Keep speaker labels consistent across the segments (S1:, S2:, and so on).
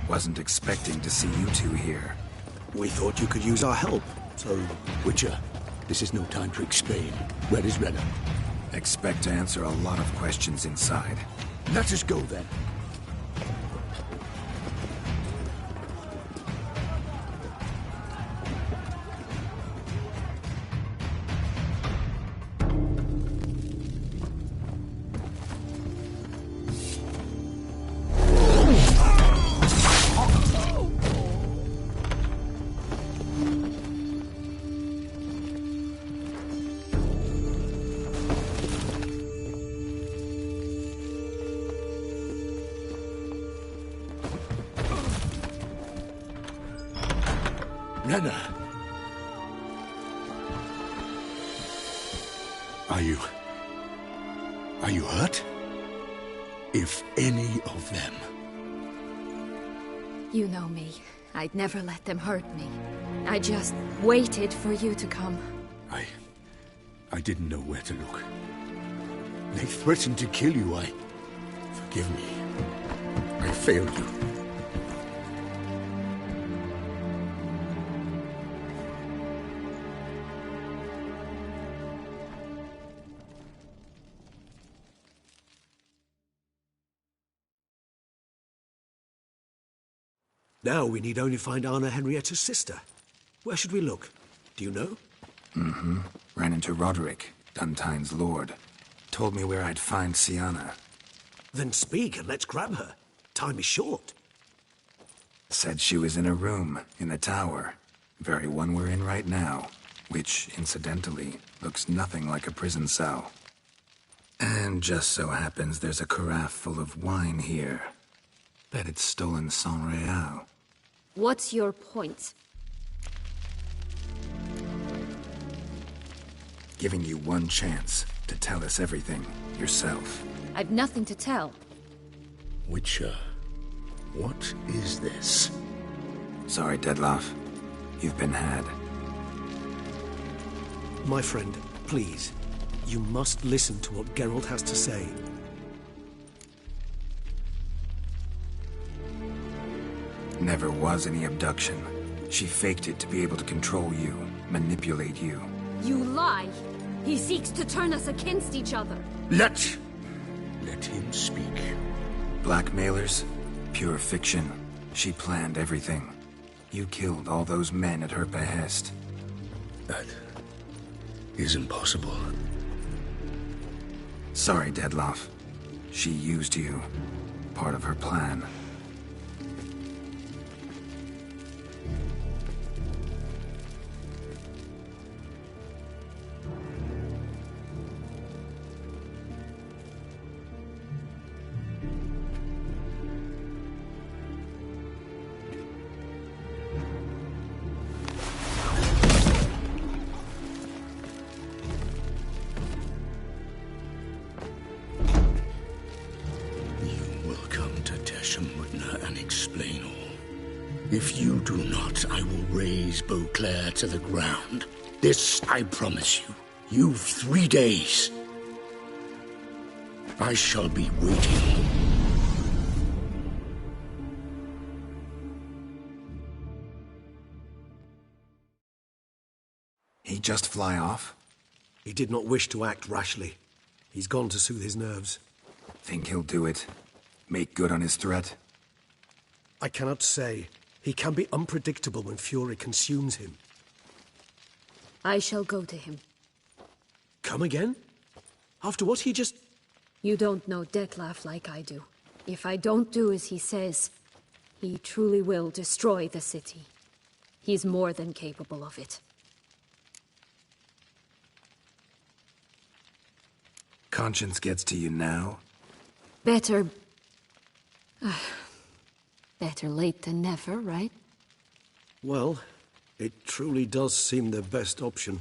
S1: Wasn't expecting to see you two here.
S2: We thought you could use our help, so...
S3: Witcher, this is no time to explain. Where is Renna?
S1: Expect to answer a lot of questions inside.
S3: Let us go then. Renna! Are you hurt? If any of them...
S4: You know me. I'd never let them hurt me. I just waited for you to come.
S3: I didn't know where to look. They threatened to kill you. Forgive me. I failed you.
S2: Now we need only find Anna Henrietta's sister. Where should we look? Do you know?
S1: Mm-hmm. Ran into Roderick, Duntine's lord. Told me where I'd find Sienna.
S2: Then speak and let's grab her. Time is short.
S1: Said she was in a room in the tower. Very one we're in right now. Which, incidentally, looks nothing like a prison cell. And just so happens there's a carafe full of wine here. Bet it's stolen San Real.
S4: What's your point?
S1: Giving you one chance to tell us everything yourself.
S4: I've nothing to tell.
S3: Witcher, what is this?
S1: Sorry, Dettlaff. You've been had.
S2: My friend, please. You must listen to what Geralt has to say.
S1: Never was any abduction. She faked it to be able to control you, manipulate you.
S4: You lie! He seeks to turn us against each other.
S3: Let him speak.
S1: Blackmailers? Pure fiction. She planned everything. You killed all those men at her behest.
S3: That is impossible.
S1: Sorry, Dettlaff. She used you. Part of her plan.
S3: If you do not, I will raise Beauclair to the ground. This I promise you. You've 3 days. I shall be waiting.
S1: He just fly off?
S2: He did not wish to act rashly. He's gone to soothe his nerves.
S1: Think he'll do it? Make good on his threat?
S2: I cannot say. He can be unpredictable when fury consumes him.
S4: I shall go to him.
S2: Come again? After what he just...
S4: You don't know Dettlaff like I do. If I don't do as he says, he truly will destroy the city. He's more than capable of it.
S1: Conscience gets to you now?
S4: Better... better late than never, right?
S2: Well, it truly does seem the best option.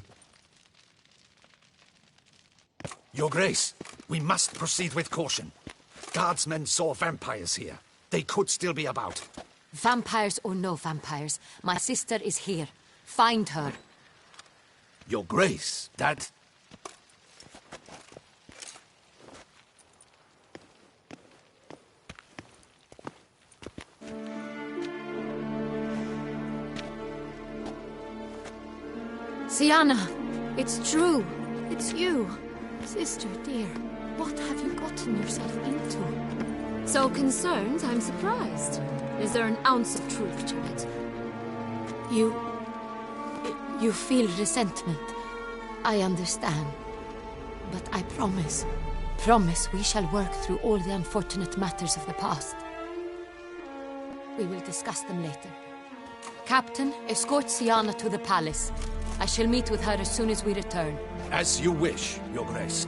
S5: Your Grace, we must proceed with caution. Guardsmen saw vampires here. They could still be about.
S6: Vampires or no vampires, my sister is here. Find her.
S5: Your Grace, that...
S6: Sienna, it's true. It's you. Sister, dear, what have you gotten yourself into?
S4: So concerned, I'm surprised. Is there an ounce of truth to it?
S6: You feel resentment. I understand. But I promise we shall work through all the unfortunate matters of the past. We will discuss them later. Captain, escort Sienna to the palace. I shall meet with her as soon as we return.
S5: As you wish, Your Grace.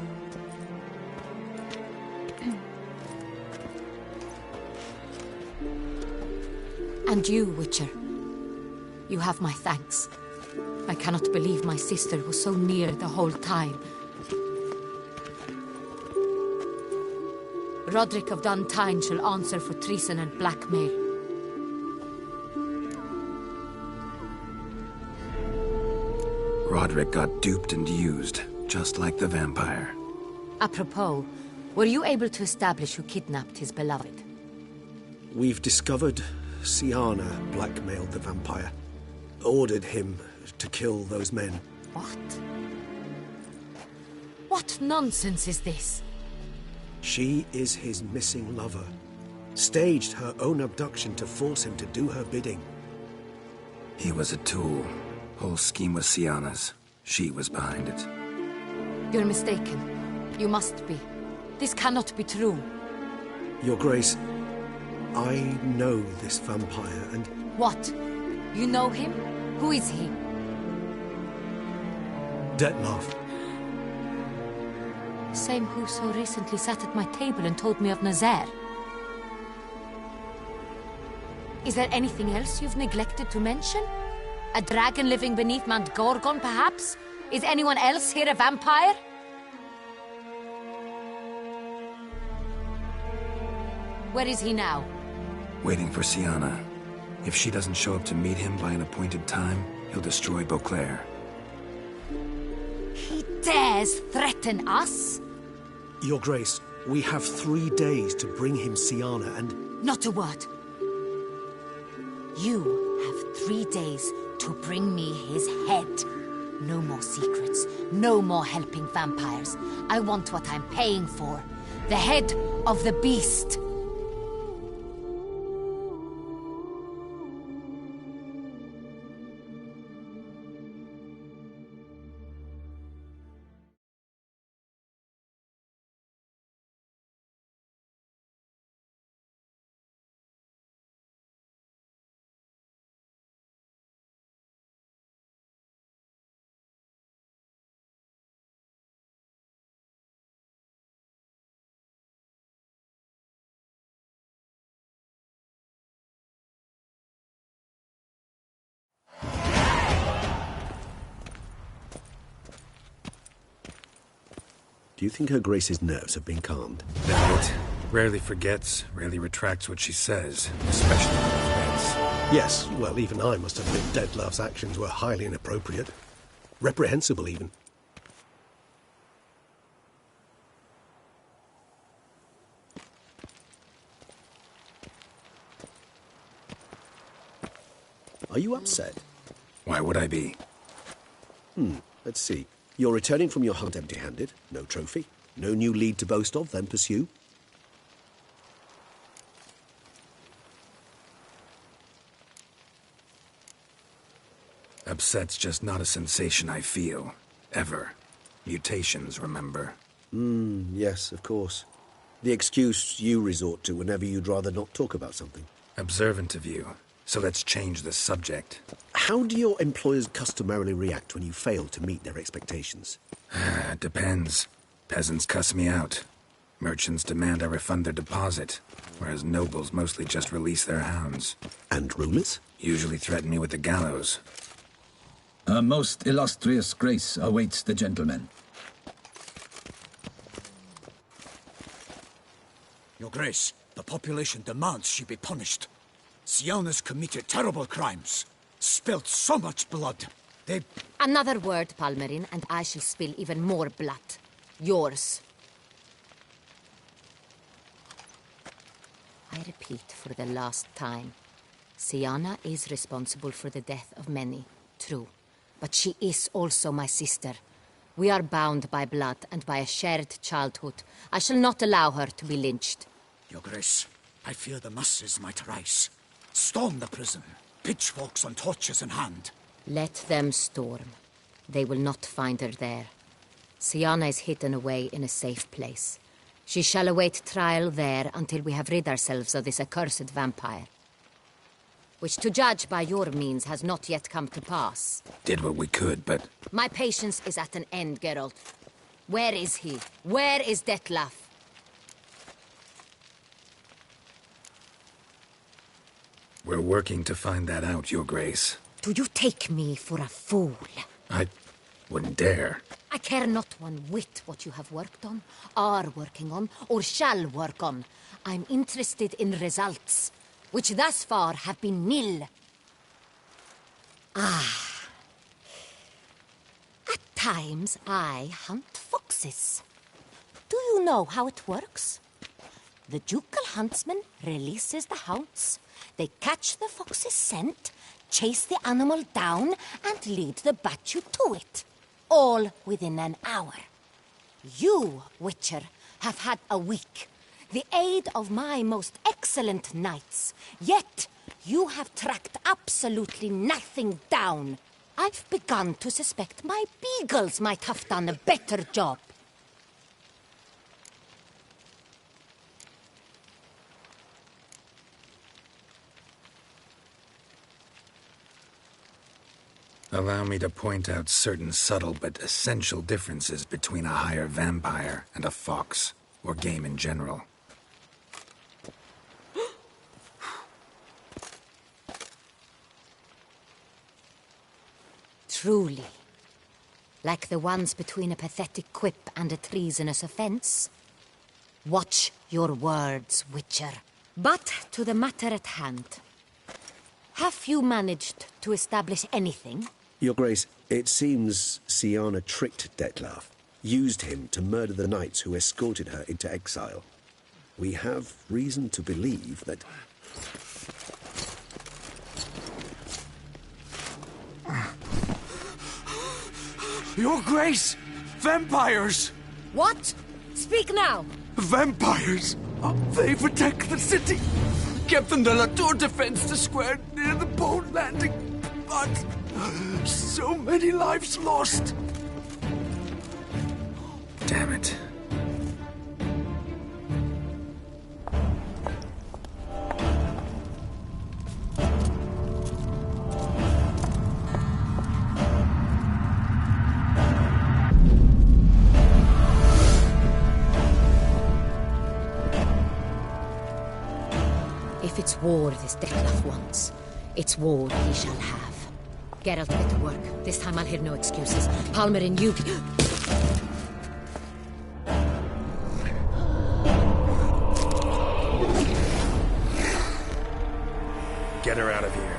S6: And you, Witcher. You have my thanks. I cannot believe my sister was so near the whole time. Roderick of Duntine shall answer for treason and blackmail.
S1: Roderick got duped and used, just like the vampire.
S6: Apropos, were you able to establish who kidnapped his beloved?
S2: We've discovered Sienna blackmailed the vampire. Ordered him to kill those men.
S6: What? What nonsense is this?
S2: She is his missing lover. Staged her own abduction to force him to do her bidding.
S1: He was a tool. Whole scheme was Sienna's. She was behind it.
S6: You're mistaken. You must be. This cannot be true.
S2: Your Grace, I know this vampire and...
S6: What? You know him? Who is he?
S2: Dettlaff.
S6: Same who so recently sat at my table and told me of Nazaire. Is there anything else you've neglected to mention? A dragon living beneath Mount Gorgon, perhaps? Is anyone else here a vampire? Where is he now?
S1: Waiting for Sienna. If she doesn't show up to meet him by an appointed time, he'll destroy Beauclair.
S6: He dares threaten us?
S2: Your Grace, we have 3 days to bring him Sienna and...
S6: Not a word. You have 3 days to bring me his head. No more secrets. No more helping vampires. I want what I'm paying for. The head of the beast.
S2: Do you think Her Grace's nerves have been calmed?
S1: Doubt it. Rarely forgets, rarely retracts what she says, especially when threats.
S2: Yes, well, even I must admit Dettlaff's actions were highly inappropriate. Reprehensible, even. Are you upset?
S1: Why would I be?
S2: Let's see. You're returning from your hunt empty-handed. No trophy. No new lead to boast of, then pursue.
S1: Upset's just not a sensation I feel. Ever. Mutations, remember?
S2: Yes, of course. The excuse you resort to whenever you'd rather not talk about something.
S1: Observant of you. So let's change the subject.
S2: How do your employers customarily react when you fail to meet their expectations?
S1: Depends. Peasants cuss me out. Merchants demand I refund their deposit, whereas nobles mostly just release their hounds.
S2: And rulers?
S1: Usually threaten me with the gallows.
S7: A most illustrious grace awaits the gentleman.
S5: Your Grace, the population demands she be punished. Sienna's committed terrible crimes. Spilt so much blood. They...
S6: Another word, Palmerin, and I shall spill even more blood. Yours. I repeat for the last time. Sienna is responsible for the death of many, true. but she is also my sister. We are bound by blood and by a shared childhood. I shall not allow her to be lynched.
S5: Your Grace, I fear the masses might rise. Storm the prison, pitchforks and torches in hand.
S6: Let them storm. They will not find her there. Siana is hidden away in a safe place. She shall await trial there until we have rid ourselves of this accursed vampire. Which, to judge by your means, has not yet come to pass.
S1: Did what we could, but...
S6: My patience is at an end, Geralt. Where is he? Where is Detlef?
S1: We're working to find that out, Your Grace.
S6: Do you take me for a fool?
S1: I wouldn't dare.
S6: I care not one whit what you have worked on, are working on, or shall work on. I'm interested in results, which thus far have been nil. At times I hunt foxes. Do you know how it works? The ducal huntsman releases the hounds. They catch the fox's scent, chase the animal down, and lead the Batu to it. All within an hour. You, Witcher, have had a week. The aid of my most excellent knights. Yet, you have tracked absolutely nothing down. I've begun to suspect my beagles might have done a better job.
S1: Allow me to point out certain subtle but essential differences between a higher vampire and a fox, or game in general.
S6: Truly. Like the ones between a pathetic quip and a treasonous offense. Watch your words, Witcher. But to the matter at hand. Have you managed to establish anything?
S2: Your Grace, it seems Siana tricked Detlef, used him to murder the knights who escorted her into exile. We have reason to believe that...
S3: Your Grace! Vampires!
S6: What? Speak now!
S3: Vampires! They protect the city! Captain de la Tour defends the square near the boat landing, but so many lives lost!
S1: Damn it.
S6: If it's war this Detlef wants, it's war he shall have. Geralt, get to work. This time I'll hear no excuses. Palmer and you...
S1: Get her out of here.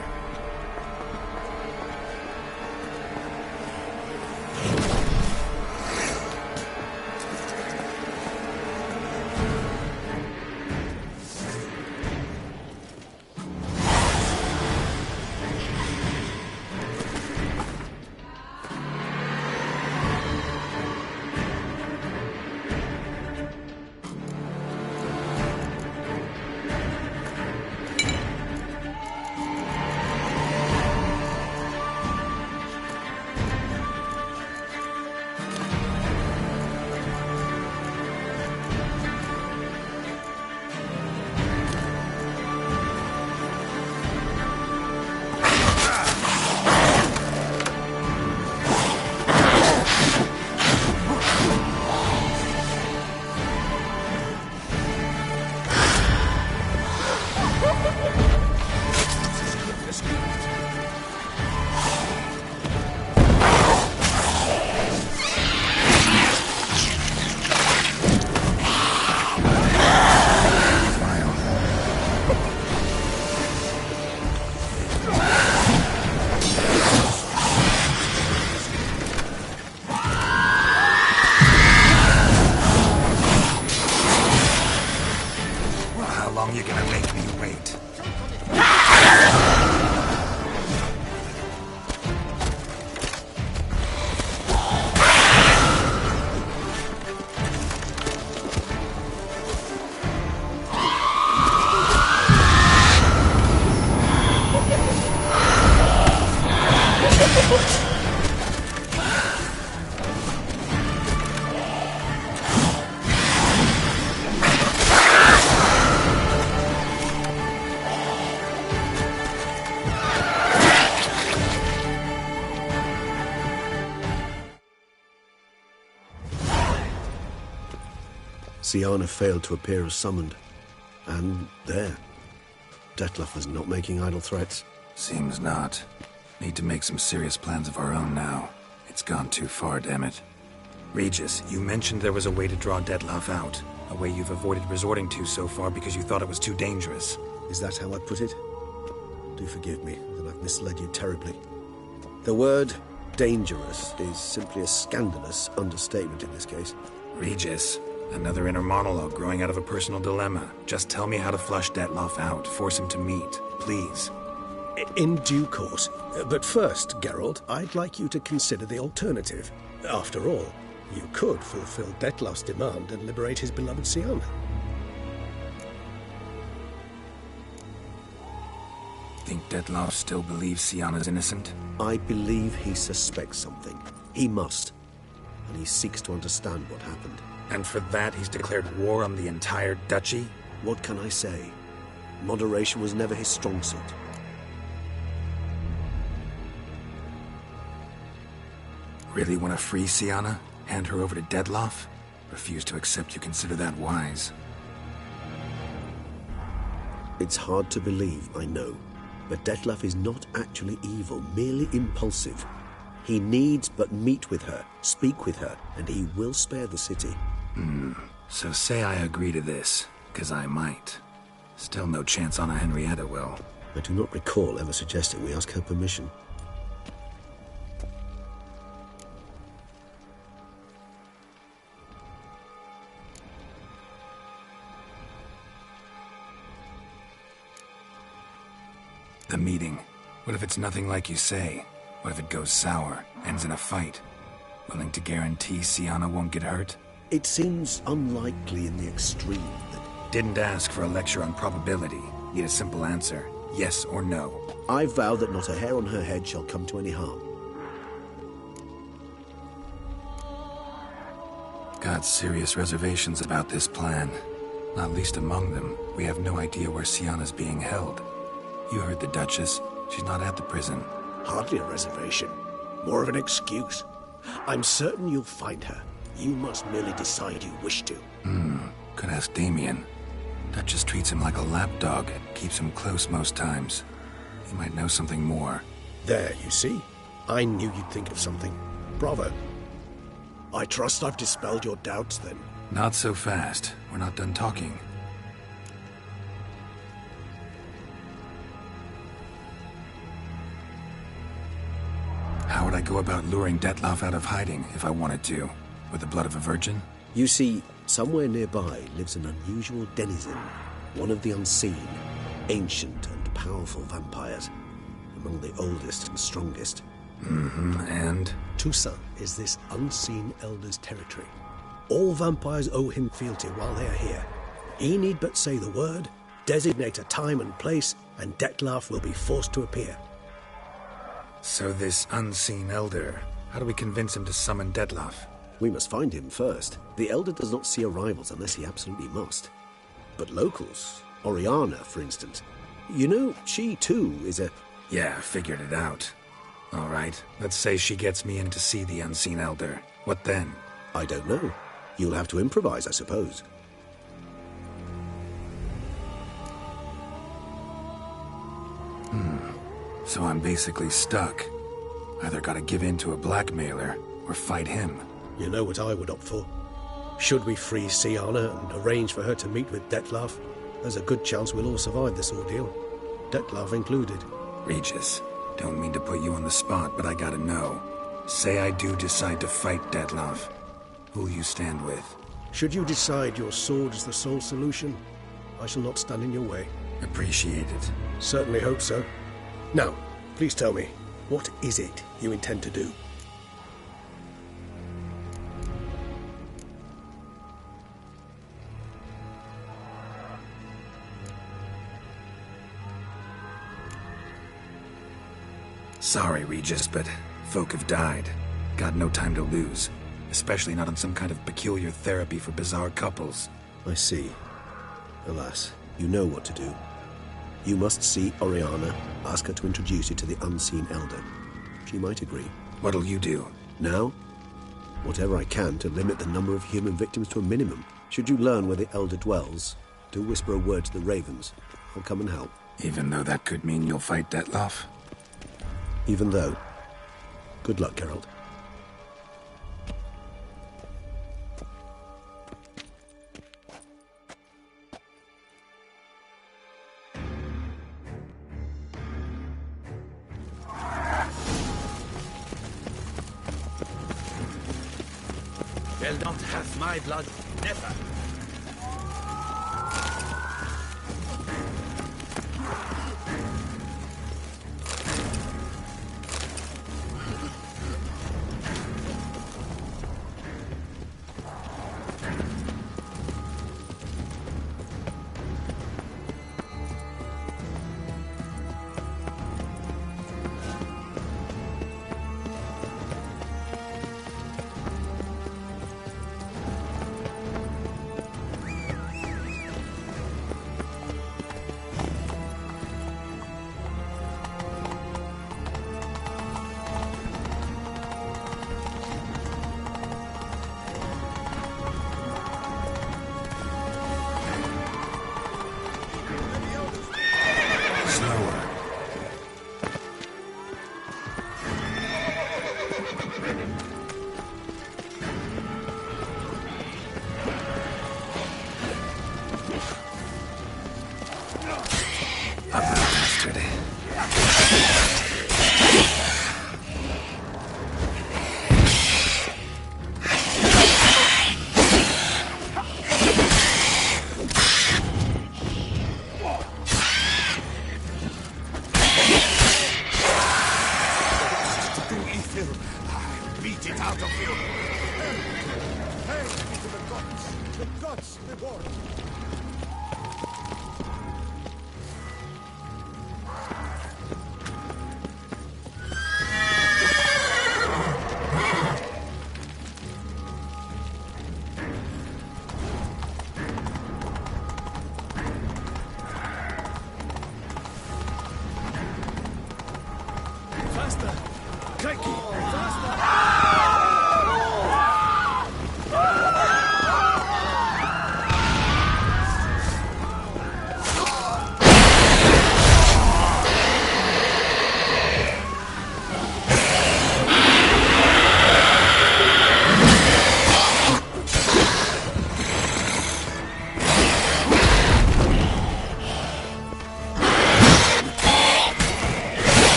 S2: Siana failed to appear as summoned. And there. Detlef was not making idle threats.
S1: Seems not. Need to make some serious plans of our own now. It's gone too far, damn it. Regis, you mentioned there was a way to draw Detlef out. A way you've avoided resorting to so far because you thought it was too dangerous.
S2: Is that how I put it? Do forgive me that I've misled you terribly. The word dangerous is simply a scandalous understatement in this case.
S1: Regis, another inner monologue growing out of a personal dilemma. Just tell me how to flush Detlef out. Force him to meet, please.
S8: In due course. But first, Geralt, I'd like you to consider the alternative. After all, you could fulfill Detlef's demand and liberate his beloved Siana.
S1: Think Detlef still believes Siana's innocent?
S2: I believe he suspects something. He must. And he seeks to understand what happened.
S1: And for that, he's declared war on the entire duchy?
S2: What can I say? Moderation was never his strong suit.
S1: Really want to free Siana? Hand her over to Detlef? Refuse to accept you consider that wise.
S2: It's hard to believe, I know. But Detlef is not actually evil, merely impulsive. He needs but meet with her, speak with her, and he will spare the city.
S1: So say I agree to this, 'cause I might. Still no chance Anna Henrietta will.
S2: I do not recall ever suggesting we ask her permission.
S1: The meeting. What if it's nothing like you say? What if it goes sour, ends in a fight? Willing to guarantee Siana won't get hurt?
S2: It seems unlikely in the extreme that...
S1: Didn't ask for a lecture on probability. Need a simple answer. Yes or no.
S2: I vow that not a hair on her head shall come to any harm.
S1: Got serious reservations about this plan. Not least among them, we have no idea where Siana's being held. You heard the Duchess. She's not at the prison.
S8: Hardly a reservation. More of an excuse. I'm certain you'll find her. You must merely decide you wish to.
S1: Could ask Damien. Duchess treats him like a lapdog. Keeps him close most times. He might know something more.
S8: There, you see? I knew you'd think of something. Bravo. I trust I've dispelled your doubts, then.
S1: Not so fast. We're not done talking. How would I go about luring Detlef out of hiding if I wanted to? With the blood of a virgin?
S2: You see, somewhere nearby lives an unusual denizen, one of the unseen, ancient and powerful vampires, among the oldest and strongest.
S1: And?
S8: Toussaint is this unseen elder's territory. All vampires owe him fealty while they are here. He need but say the word, designate a time and place, and Detlef will be forced to appear.
S1: So this unseen elder, how do we convince him to summon Detlef?
S2: We must find him first. The Elder does not see arrivals unless he absolutely must. But locals, Oriana, for instance, you know, she too is a...
S1: Yeah, figured it out. All right, let's say she gets me in to see the unseen elder. What then?
S2: I don't know. You'll have to improvise, I suppose.
S1: So I'm basically stuck. Either gotta give in to a blackmailer, or fight him.
S8: You know what I would opt for. Should we free Siana and arrange for her to meet with Detlef, there's a good chance we'll all survive this ordeal. Detlef included.
S1: Regis, don't mean to put you on the spot, but I gotta know. Say I do decide to fight Detlef. Who'll you stand with?
S8: Should you decide your sword is the sole solution, I shall not stand in your way.
S1: Appreciate it.
S8: Certainly hope so. Now, please tell me, what is it you intend to do?
S1: Sorry, Regis, but folk have died. Got no time to lose. Especially not on some kind of peculiar therapy for bizarre couples.
S2: I see. Alas, you know what to do. You must see Oriana, ask her to introduce you to the unseen elder. She might agree.
S1: What'll you do?
S2: Now, whatever I can to limit the number of human victims to a minimum. Should you learn where the Elder dwells, do whisper a word to the Ravens. I'll come and help.
S1: Even though that could mean you'll fight Detloff?
S2: Even though. Good luck, Geralt.
S9: They'll not have my blood, never.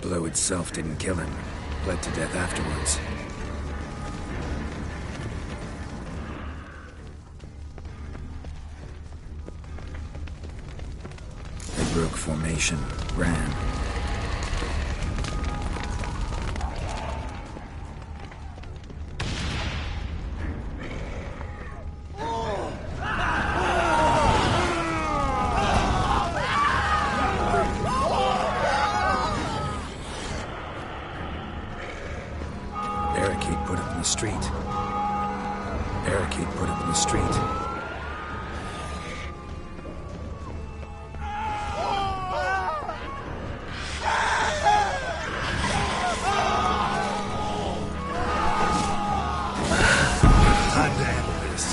S1: blow itself didn't kill him. Bled to death afterwards. They broke formation, ran. Barricade put up in the street. Time to handle this.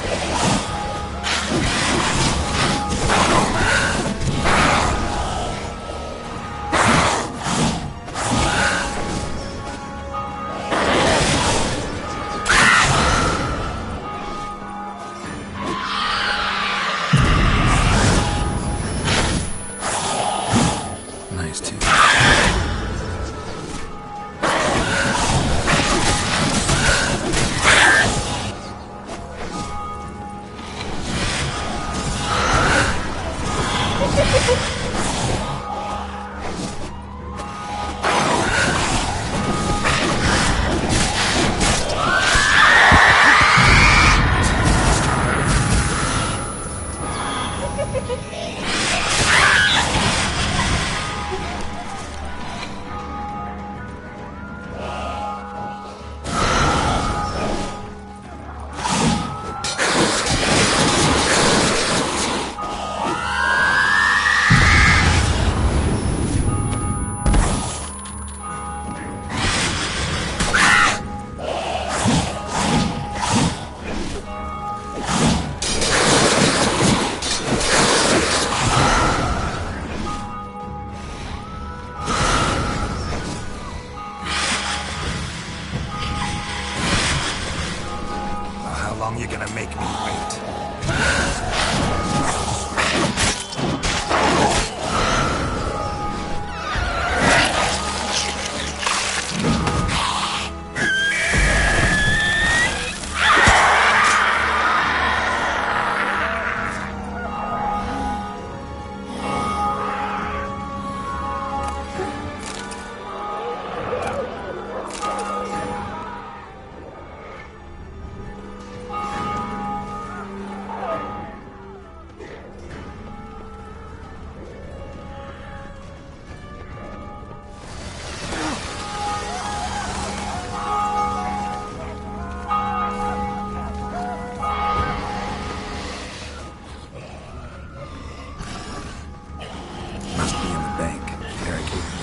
S1: You're gonna make me wait.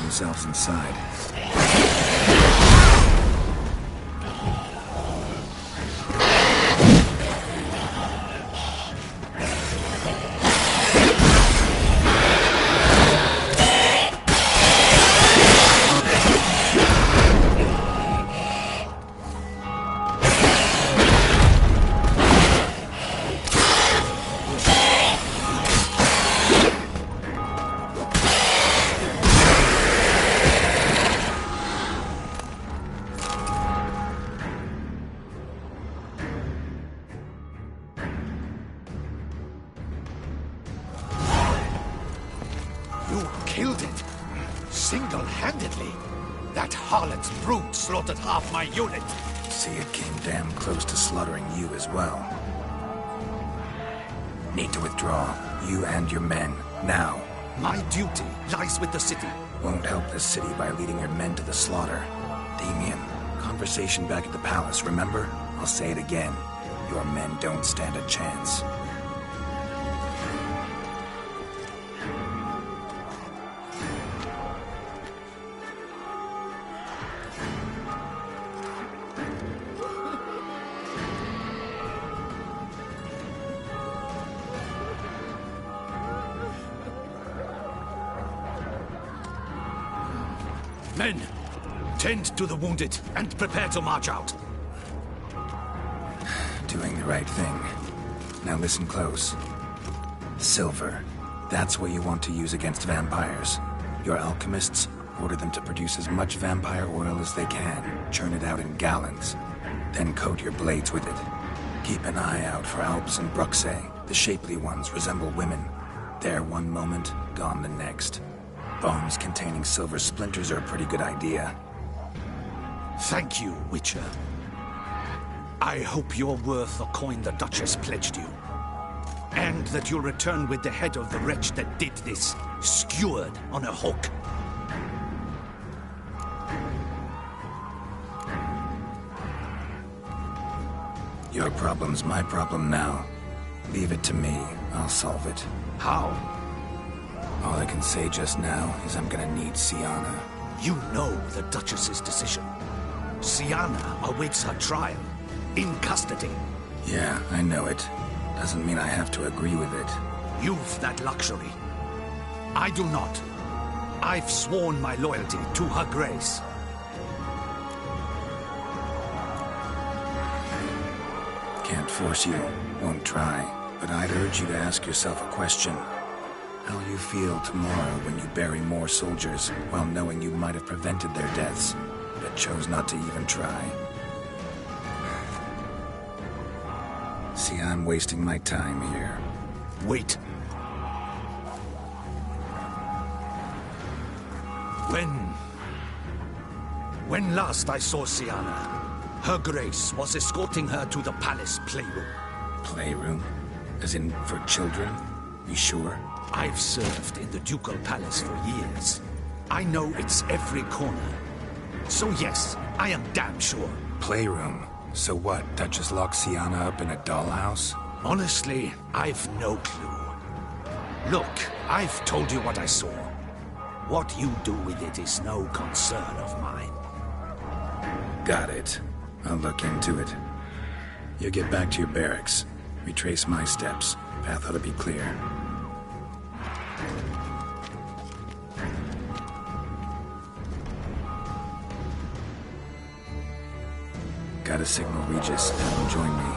S1: Themselves inside.
S9: Killed it. Single-handedly. That harlot's brood slaughtered half my unit.
S1: See, it came damn close to slaughtering you as well. Need to withdraw. You and your men. Now.
S9: My duty lies with the city.
S1: Won't help the city by leading your men to the slaughter. Damien, conversation back at the palace, remember? I'll say it again. Your men don't stand a chance.
S9: Men, tend to the wounded and prepare to march out.
S1: Doing the right thing. Now listen close. Silver. That's what you want to use against vampires. Your alchemists, Order them to produce as much vampire oil as they can. Churn it out in gallons. Then coat your blades with it. Keep an eye out for Alps and Bruxae. The shapely ones resemble women. There one moment, gone the next. Bombs containing silver splinters are a pretty good idea.
S9: Thank you, Witcher. I hope you're worth the coin the Duchess pledged you. And that you'll return with the head of the wretch that did this, skewered on a hook.
S1: Your problem's my problem now. Leave it to me. I'll solve it.
S9: How?
S1: All I can say just now is I'm gonna need Sienna.
S9: You know the Duchess's decision. Sienna awaits her trial. In custody.
S1: Yeah, I know it. Doesn't mean I have to agree with it.
S9: You've that luxury. I do not. I've sworn my loyalty to her grace.
S1: Can't force you. Won't try. But I'd urge you to ask yourself a question. How will you feel tomorrow when you bury more soldiers while knowing you might have prevented their deaths, but chose not to even try? See, I'm wasting my time here.
S9: Wait. When last I saw Sienna, her grace was escorting her to the palace playroom.
S1: Playroom? As in for children? You sure?
S9: I've served in the ducal palace for years. I know it's every corner. So yes, I am damn sure.
S1: Playroom? So what, Duchess locked Sienna up in a dollhouse?
S9: Honestly, I've no clue. Look, I've told you what I saw. What you do with it is no concern of mine.
S1: Got it. I'll look into it. You get back to your barracks. Retrace my steps. Path ought to be clear. Gotta signal Regis. Have him join me.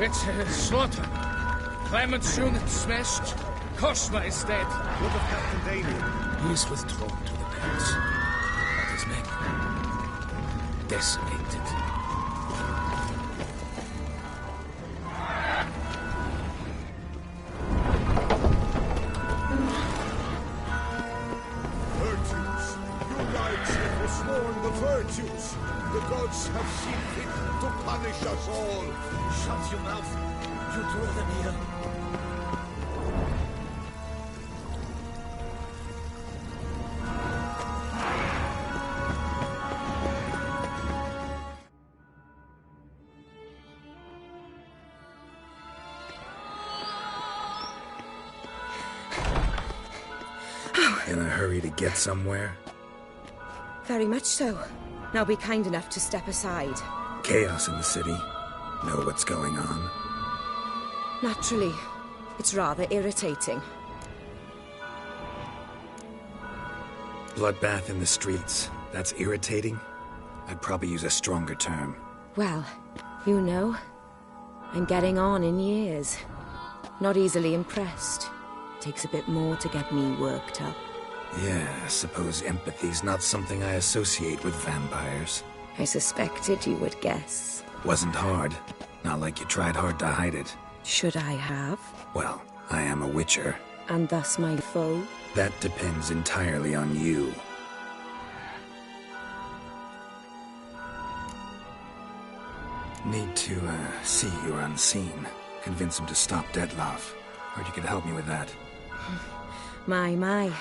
S10: It's slaughter. Clement's unit smashed. Cosma is dead.
S11: What of Captain Damien?
S10: He is withdrawn to the pits. But his men, decimated.
S11: Virtues. You knights have forsworn the virtues. The gods have seen fit to punish us all.
S5: Shut your mouth. You draw them here.
S1: In a hurry to get somewhere?
S12: Very much so. Now be kind enough to step aside.
S1: Chaos in the city. Know what's going on?
S12: Naturally. It's rather irritating.
S1: Bloodbath in the streets. That's irritating? I'd probably use a stronger term.
S12: Well, you know, I'm getting on in years. Not easily impressed. Takes a bit more to get me worked up.
S1: Yeah, I suppose empathy's not something I associate with vampires.
S12: I suspected you would guess.
S1: Wasn't hard. Not like you tried hard to hide it.
S12: Should I have?
S1: Well, I am a witcher.
S12: And thus my foe?
S1: That depends entirely on you. Need to, see you're unseen. Convince him to stop Dettlaff. Heard you could help me with that.
S12: My.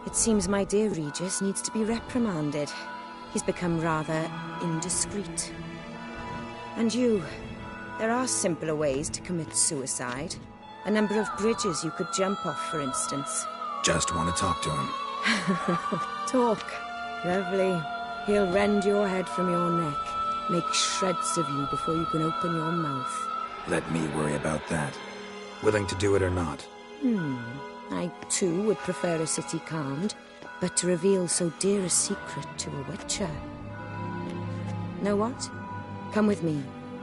S12: It seems my dear Regis needs to be reprimanded. He's become rather indiscreet. And you, there are simpler ways to commit suicide. A number of bridges you could jump off, for instance.
S1: Just want to talk to him.
S12: Talk. Lovely. He'll rend your head from your neck. Make shreds of you before you can open your mouth.
S1: Let me worry about that. Willing to do it or not?
S12: I, too, would prefer a city calmed, but to reveal so dear a secret to a witcher. Know what? Come with me.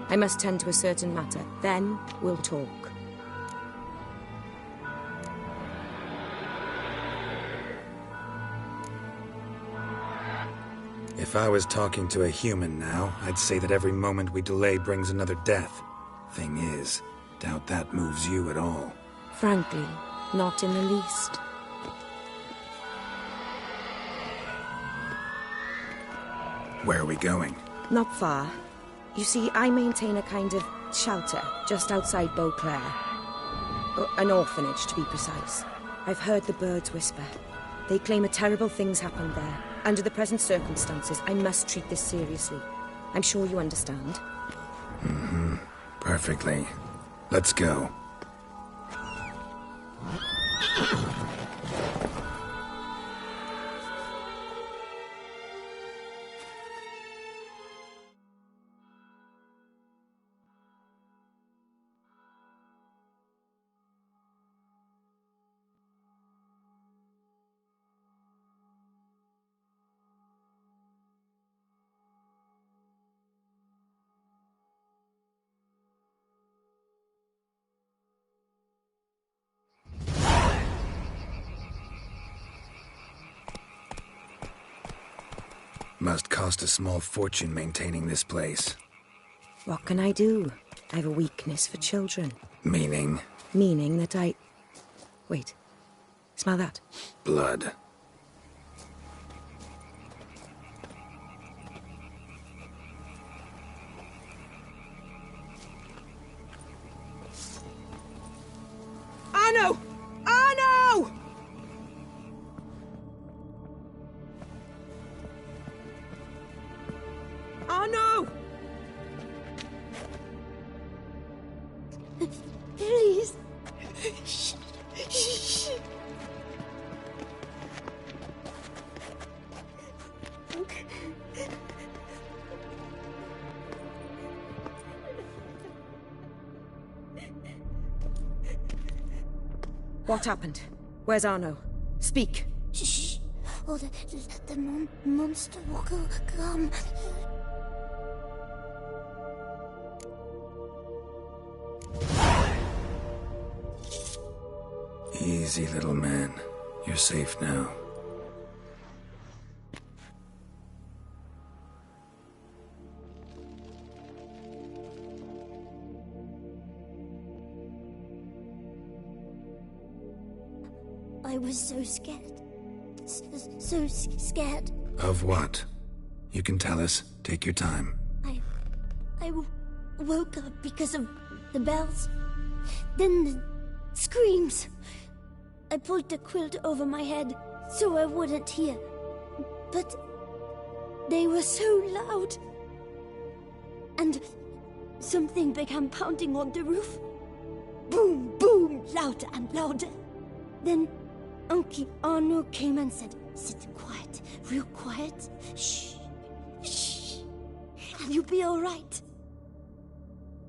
S12: I must tend to a certain matter. Then we'll talk.
S1: If I was talking to a human now, I'd say that every moment we delay brings another death. Thing is, doubt that moves you at all.
S12: Frankly, not in the least.
S1: Where are we going?
S12: Not far. You see, I maintain a kind of shelter just outside Beauclair. An orphanage, to be precise. I've heard the birds whisper. They claim a terrible thing's happened there. Under the present circumstances, I must treat this seriously. I'm sure you understand.
S1: Perfectly. Let's go. Must cost a small fortune maintaining this place.
S12: What can I do? I have a weakness for children.
S1: Meaning?
S12: Meaning that I... Wait. Smell that?
S1: Blood.
S12: Arno! Arno! Arno!
S6: Please. Shh.
S12: What happened? Where's Arno? Speak.
S6: Shh. Oh, the monster will come.
S1: Easy, little man. You're safe now.
S6: I was so scared. So scared.
S1: Of what? You can tell us. Take your time.
S6: I woke up because of the bells. Then the screams. I pulled the quilt over my head so I wouldn't hear. But they were so loud. And something began pounding on the roof. Boom, boom, louder and louder. Then Uncle Arno came and said, "Sit quiet, real quiet. Shh, shh, and you'll be all right."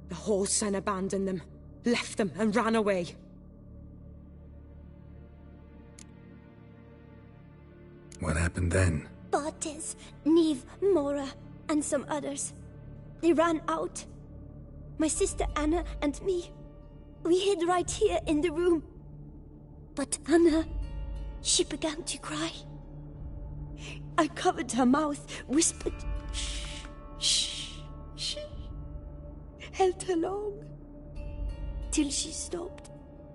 S12: The whoreson abandoned them, left them and ran away.
S1: What happened then?
S6: Bartes, Neve, Mora, and some others. They ran out.
S13: My sister Anna and me, we hid right here in the room. But Anna, she began to cry. I covered her mouth, whispered, shh, shh, shh. Held her long, till she stopped.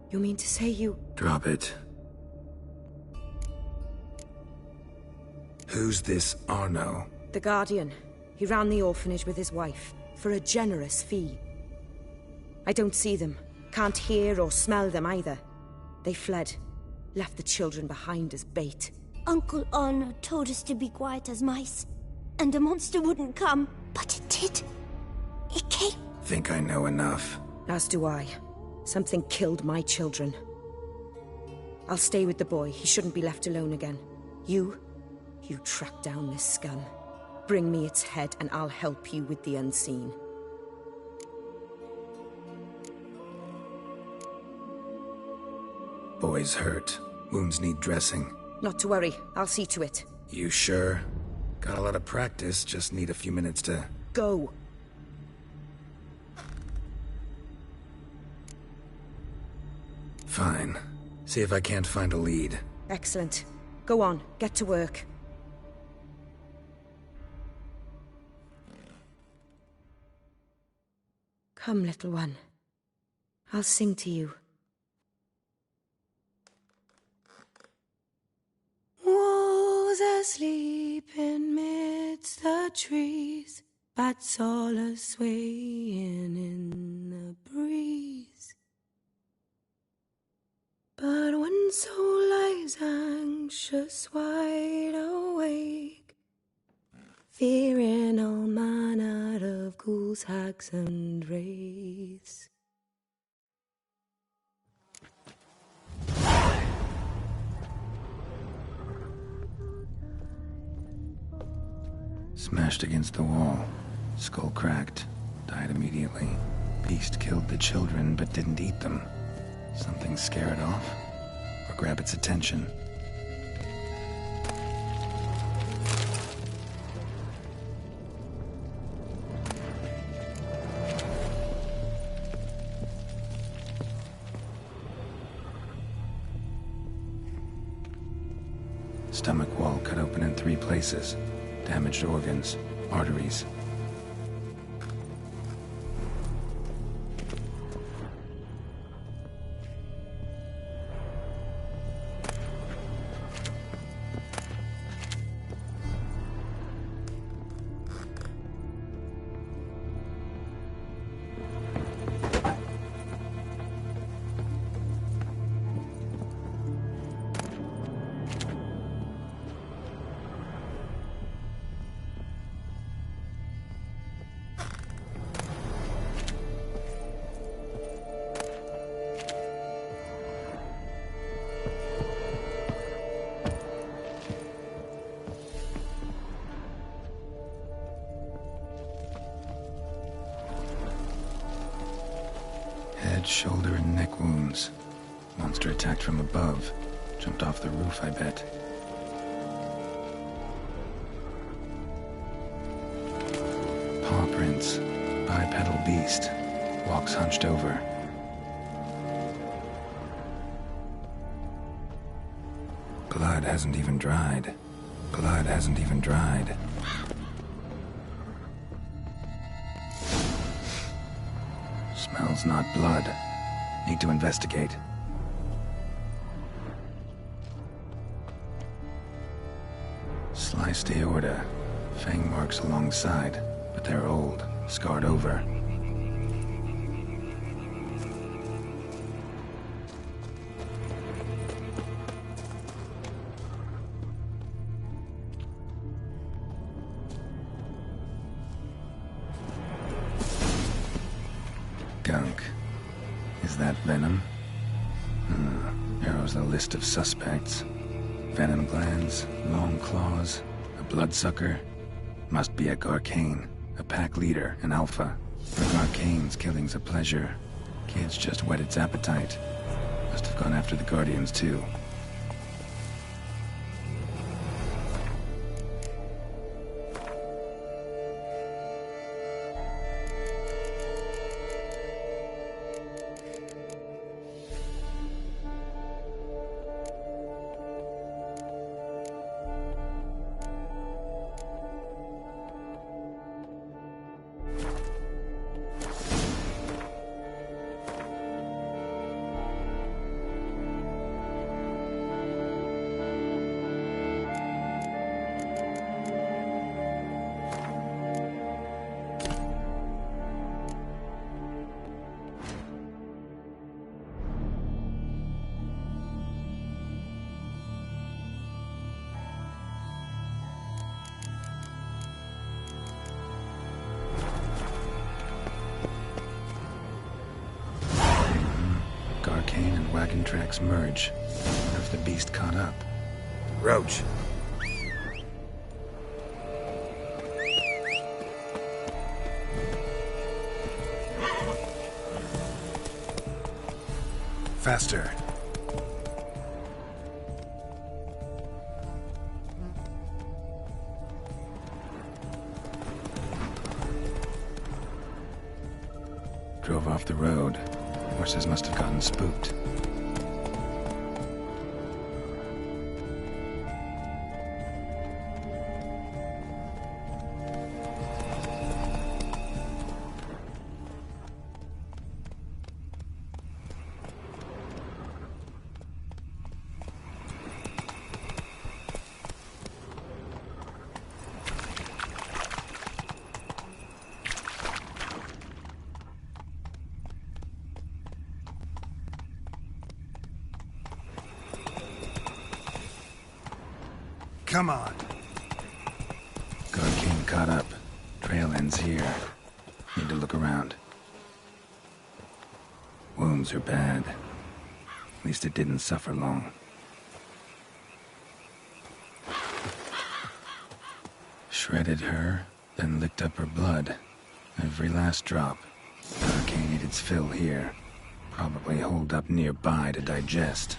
S12: You mean to say you...
S1: Drop it. Who's this Arno?
S12: The Guardian. He ran the orphanage with his wife, for a generous fee. I don't see them. Can't hear or smell them either. They fled. Left the children behind as bait.
S13: Uncle Arno told us to be quiet as mice. And the monster wouldn't come. But it did. It came.
S1: Think I know enough.
S12: As do I. Something killed my children. I'll stay with the boy. He shouldn't be left alone again. You track down this scum. Bring me its head and I'll help you with the unseen.
S1: Boy's hurt. Wounds need dressing.
S12: Not to worry. I'll see to it.
S1: You sure? Got a lot of practice, just need a few minutes to...
S12: Go.
S1: Fine. See if I can't find a lead.
S12: Excellent. Go on, get to work. Come, little one. I'll sing to you.
S14: Wolves asleep in midst the trees, bats all a-swaying in the breeze. But one soul lies anxious, wide awake, fearing all manner of ghouls, hags, and wraiths.
S1: Smashed against the wall. Skull cracked. Died immediately. Beast killed the children, but didn't eat them. Something scare it off? Or grab its attention? Stomach wall cut open in 3 places. Damaged organs, arteries. Shoulder and neck wounds. Monster attacked from above. Jumped off the roof, I bet. Paw prints. Bipedal beast. Walks hunched over. Blood hasn't even dried. Blood hasn't even dried. Smells not blood. Need to investigate. Sliced aorta. Fang marks alongside, but they're old, scarred over. Gunk. Is that venom? Narrows the list of suspects. Venom glands, long claws, a bloodsucker. Must be a Garcane, a pack leader, an alpha. For Garcane's killing's a pleasure. Kids just whet its appetite. Must have gone after the Guardians too. sugarcane and wagon tracks merge. What if the beast caught up? Roach! Faster. Drove off the road. Horses must have gotten spooked. Come on. God came caught up. Trail ends here. Need to look around. Wounds are bad. At least it didn't suffer long. Shredded her, then licked up her blood. Every last drop. Hurricane ate its fill here. Probably holed up nearby to digest.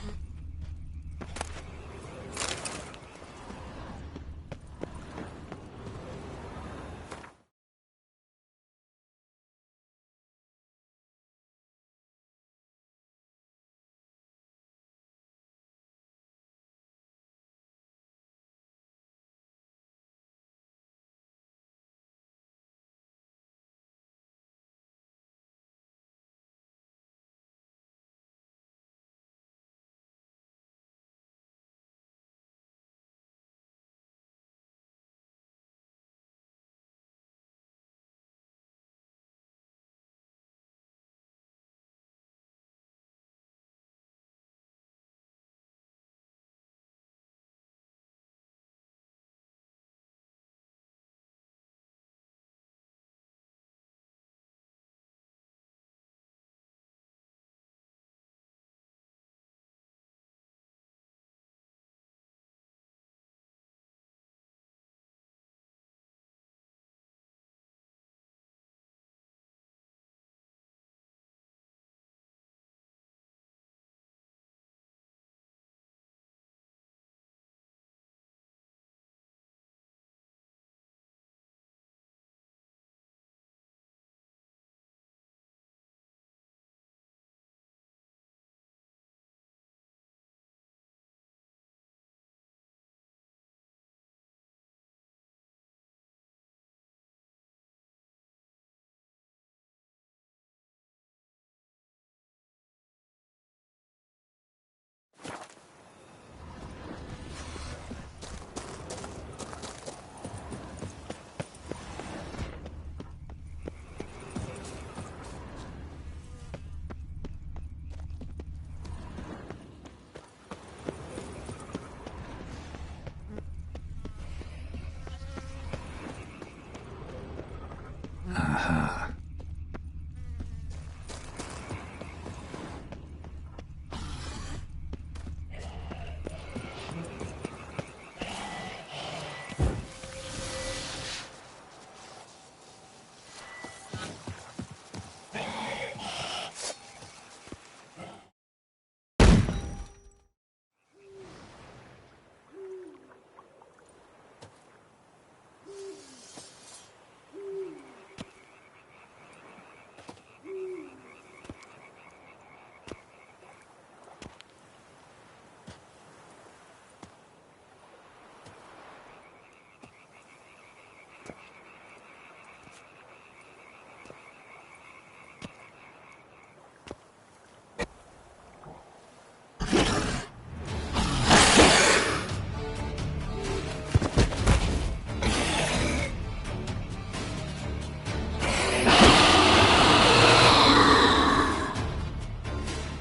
S1: Aha.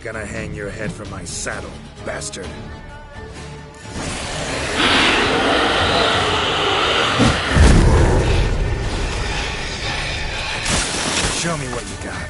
S1: Gonna hang your head from my saddle, bastard. Show me what you got.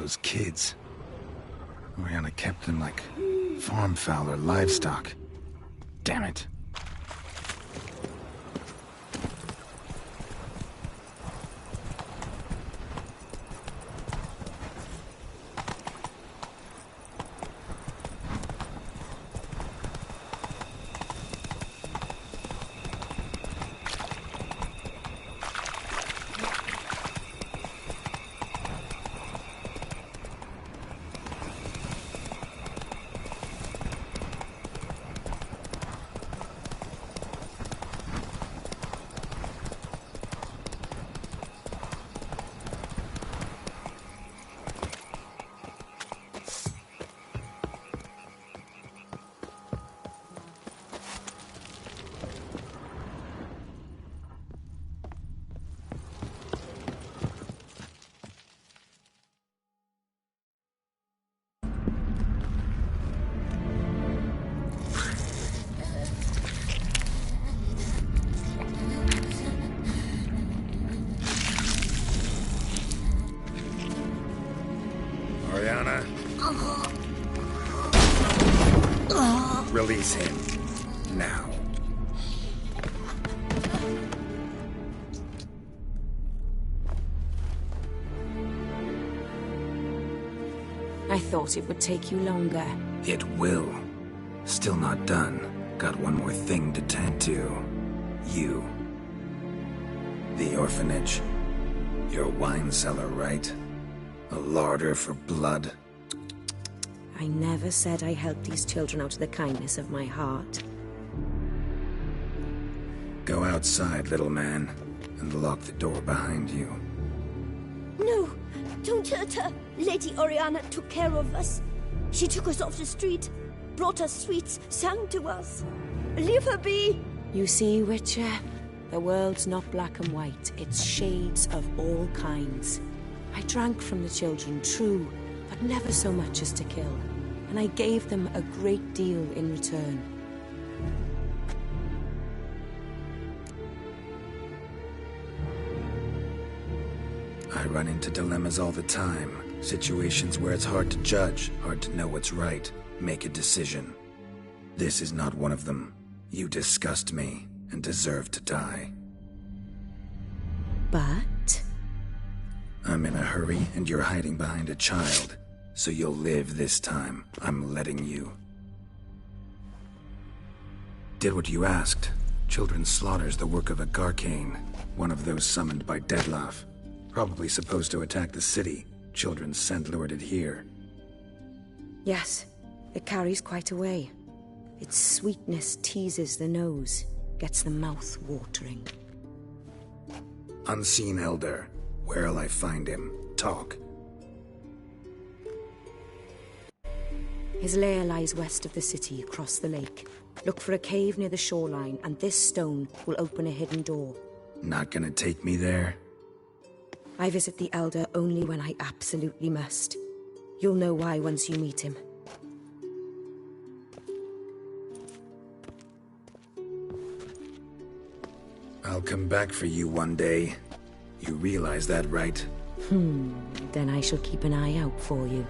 S1: those kids. Oriana kept them like farm fowl or livestock. Damn it. Oriana. Release him. Now.
S12: I thought it would take you longer.
S1: It will. Still not done. Got one more thing to tend to. You. The orphanage. Your wine cellar, right? A larder for blood.
S12: I never said I helped these children out of the kindness of my heart.
S1: Go outside, little man, and lock the door behind you.
S13: No, don't hurt her. Lady Oriana took care of us. She took us off the street, brought us sweets, sang to us. Leave her be.
S12: You see, Witcher, the world's not black and white. It's shades of all kinds. I drank from the children, true, but never so much as to kill. And I gave them a great deal in return.
S1: I run into dilemmas all the time. Situations where it's hard to judge, hard to know what's right, make a decision. This is not one of them. You disgust me and deserve to die.
S12: But?
S1: I'm in a hurry and you're hiding behind a child. So you'll live this time. I'm letting you. Did what you asked. Children's slaughter's the work of a Garcane, one of those summoned by Dettlaff. Probably supposed to attack the city. Children's scent lured it here.
S12: Yes, it carries quite a way. Its sweetness teases the nose, gets the mouth watering.
S1: Unseen Elder. Where'll I find him? Talk.
S12: His lair lies west of the city, across the lake. Look for a cave near the shoreline, and this stone will open a hidden door.
S1: Not gonna take me there?
S12: I visit the Elder only when I absolutely must. You'll know why once you meet him.
S1: I'll come back for you one day. You realize that, right?
S12: Then I shall keep an eye out for you.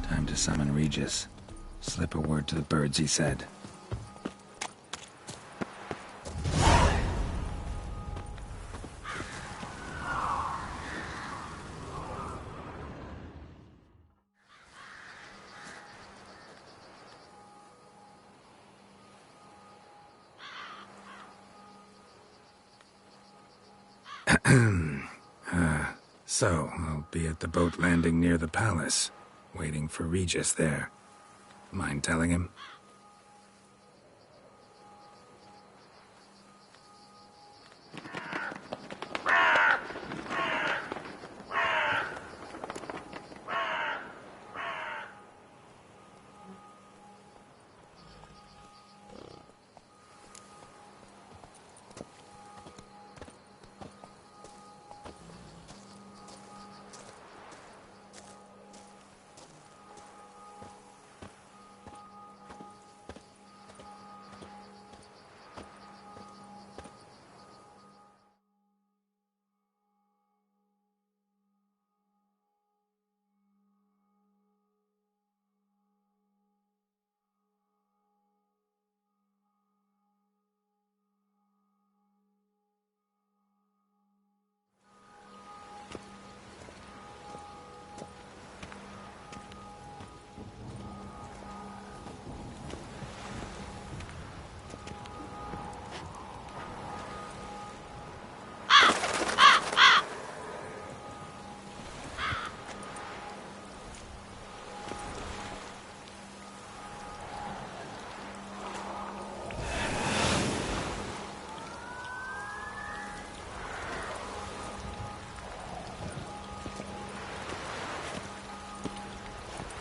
S1: Time to summon Regis. Slip a word to the birds, he said. So, I'll be at the boat landing near the palace, waiting for Regis there. Mind telling him?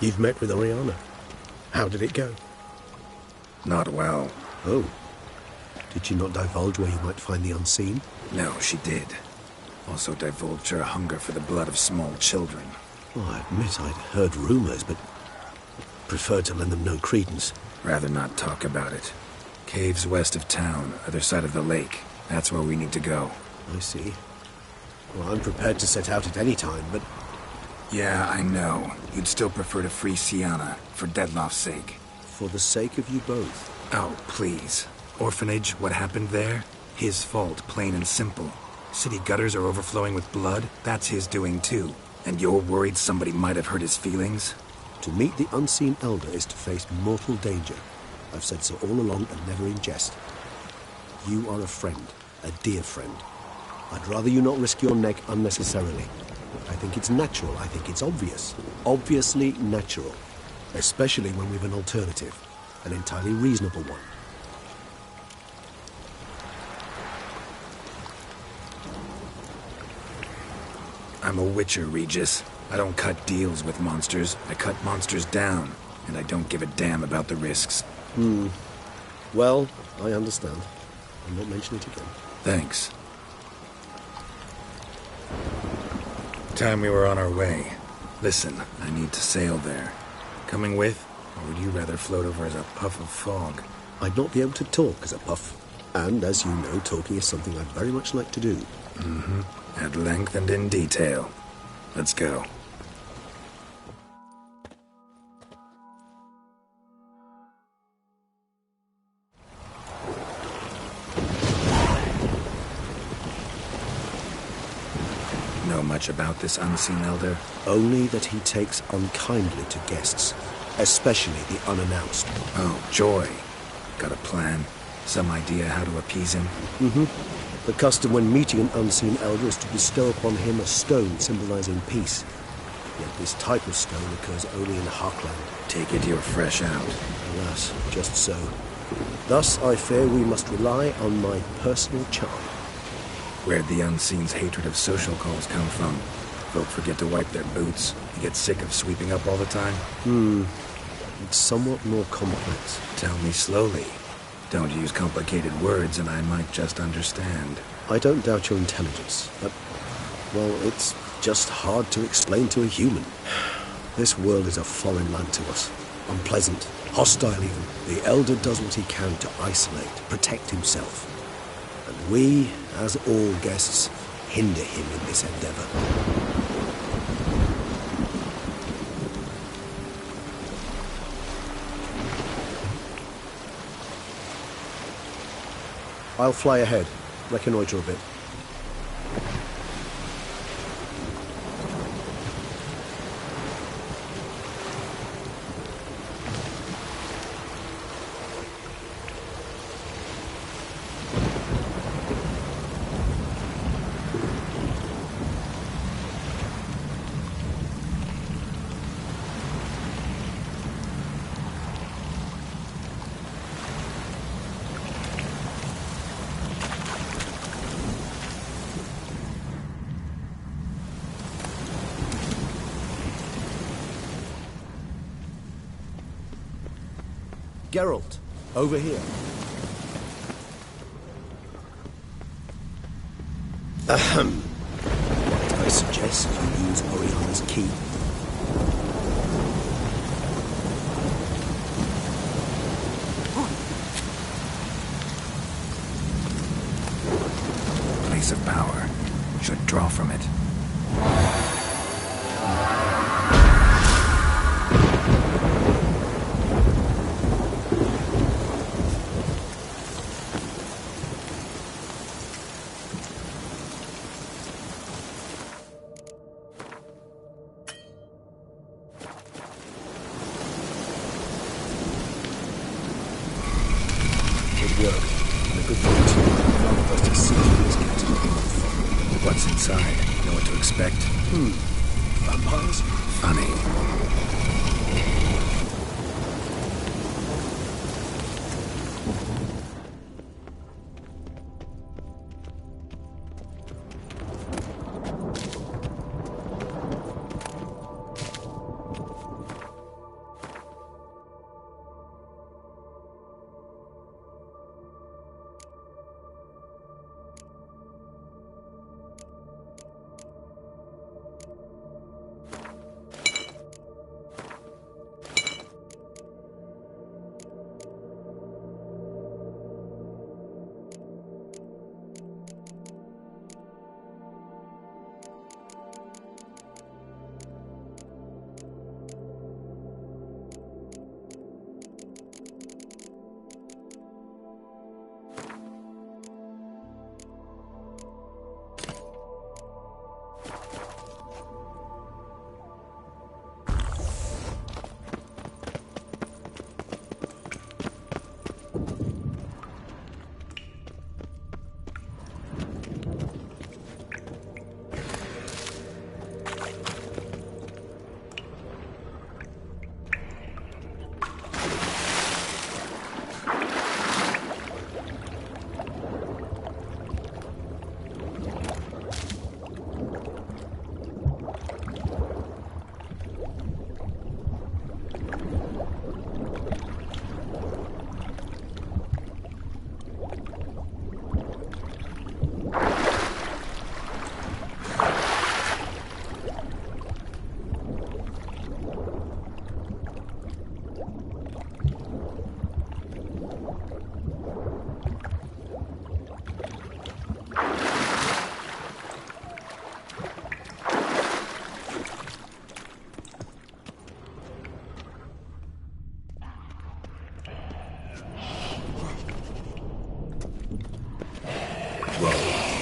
S8: You've met with Oriana. How did it go?
S1: Not well.
S8: Oh. Did she not divulge where you might find the unseen?
S1: No, she did. Also divulged her hunger for the blood of small children.
S8: Well, I admit I'd heard rumors, but preferred to lend them no credence.
S1: Rather not talk about it. Caves west of town, other side of the lake. That's where we need to go.
S8: I see. Well, I'm prepared to set out at any time, but...
S1: Yeah, I know. You'd still prefer to free Sienna, for Dettlaff's sake.
S8: For the sake of you both.
S1: Oh, please. Orphanage, what happened there? His fault, plain and simple. City gutters are overflowing with blood. That's his doing too. And you're worried somebody might have hurt his feelings?
S8: To meet the unseen elder is to face mortal danger. I've said so all along and never in jest. You are a friend, a dear friend. I'd rather you not risk your neck unnecessarily. I think it's natural, I think it's obvious. Obviously natural. Especially when we've an alternative. An entirely reasonable one.
S1: I'm a witcher, Regis. I don't cut deals with monsters. I cut monsters down. And I don't give a damn about the risks.
S8: Well, I understand. I'll not mention it again.
S1: Thanks. Time we were on our way. Listen, I need to sail there. Coming with? Or would you rather float over as a puff of fog?
S8: I'd not be able to talk as a puff. And, as you know, talking is something I'd very much like to do.
S1: At length and in detail. Let's go. Know much about this unseen elder?
S8: Only that he takes unkindly to guests, especially the unannounced.
S1: Oh, joy. Got a plan? Some idea how to appease him?
S8: The custom when meeting an unseen elder is to bestow upon him a stone symbolizing peace. Yet this type of stone occurs only in Harkland.
S1: Take it you're fresh out.
S8: Alas, just so. Thus, I fear we must rely on my personal charm.
S1: Where'd the unseen's hatred of social calls come from? Folk forget to wipe their boots. You get sick of sweeping up all the time?
S8: It's somewhat more complex.
S1: Tell me slowly. Don't use complicated words and I might just understand.
S8: I don't doubt your intelligence, but, well, it's just hard to explain to a human. This world is a foreign land to us. Unpleasant, hostile even. The Elder does what he can to isolate, protect himself. And we, as all guests, hinder him in this endeavor. I'll fly ahead, reconnoiter a bit. Geralt, over here. Ahem. I suggest you use Oriana's key.
S1: Place of power. Should draw from it. What's inside? Know what to expect?
S8: Vampires?
S1: Funny.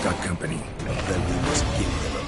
S1: Got company.
S2: Then we must give them a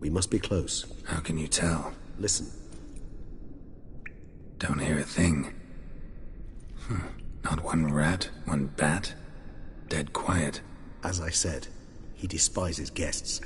S2: We must be close.
S1: How can you tell?
S2: Listen.
S1: Don't hear a thing. Not one rat, one bat. Dead quiet.
S2: As I said, he despises guests.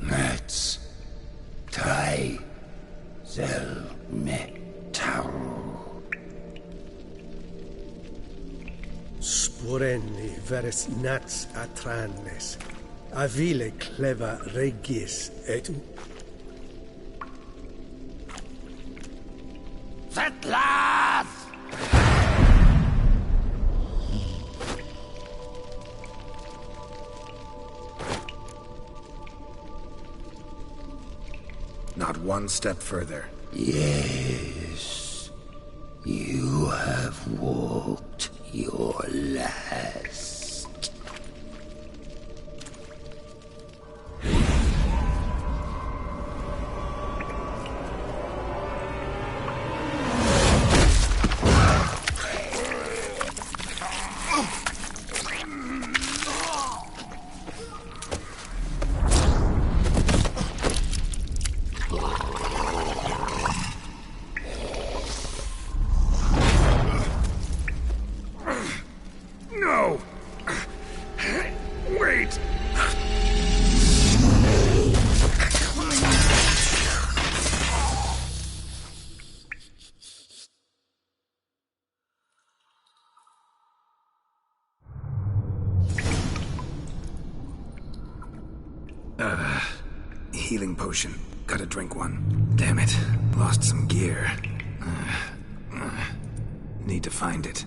S15: Let's try the metal.
S8: Sporenni veres nats atrannes, avile cleva regis et...
S15: Settlers!
S1: Not one step further.
S15: Yes, you have walked your last.
S1: No! Wait! Healing potion. Gotta drink one. Damn it. Lost some gear. Need to find it.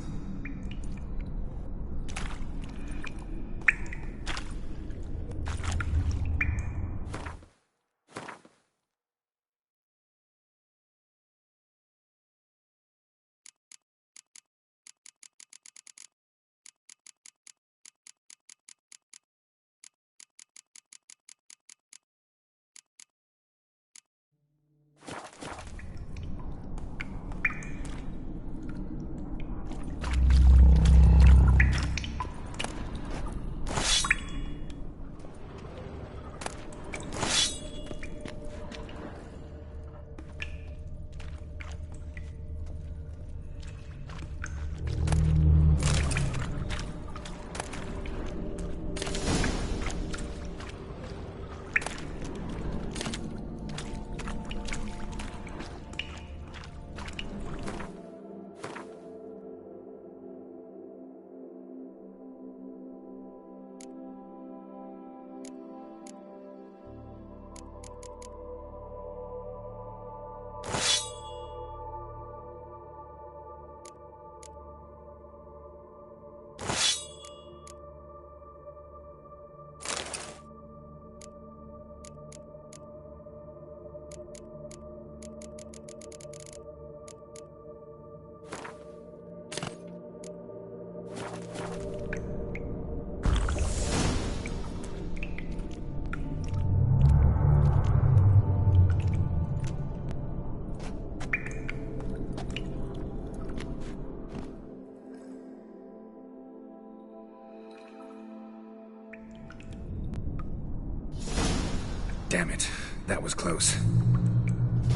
S1: Damn it. That was close.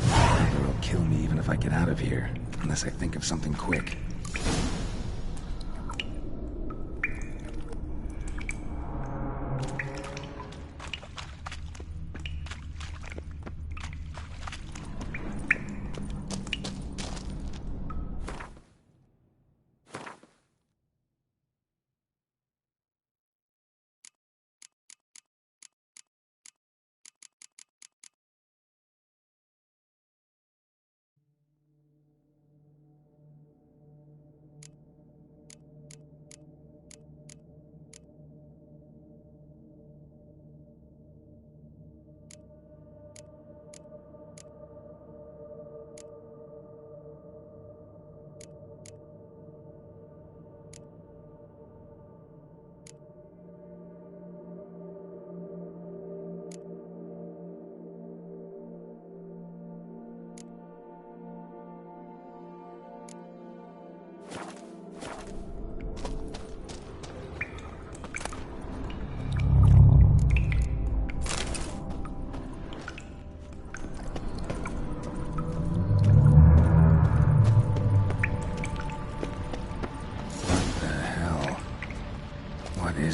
S16: They'll kill me even
S1: even if I get out of here, unless I think of something quick.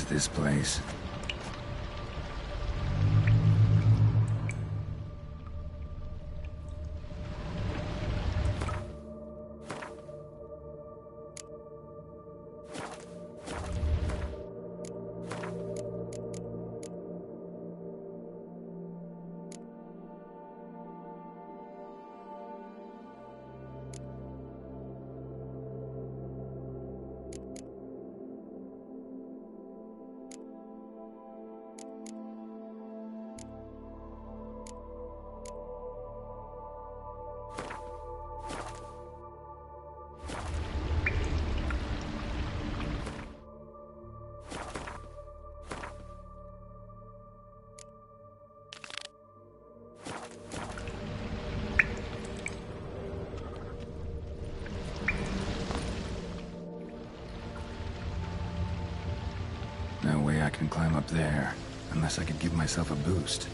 S1: This place. No way I can climb up there, unless I could give myself a boost.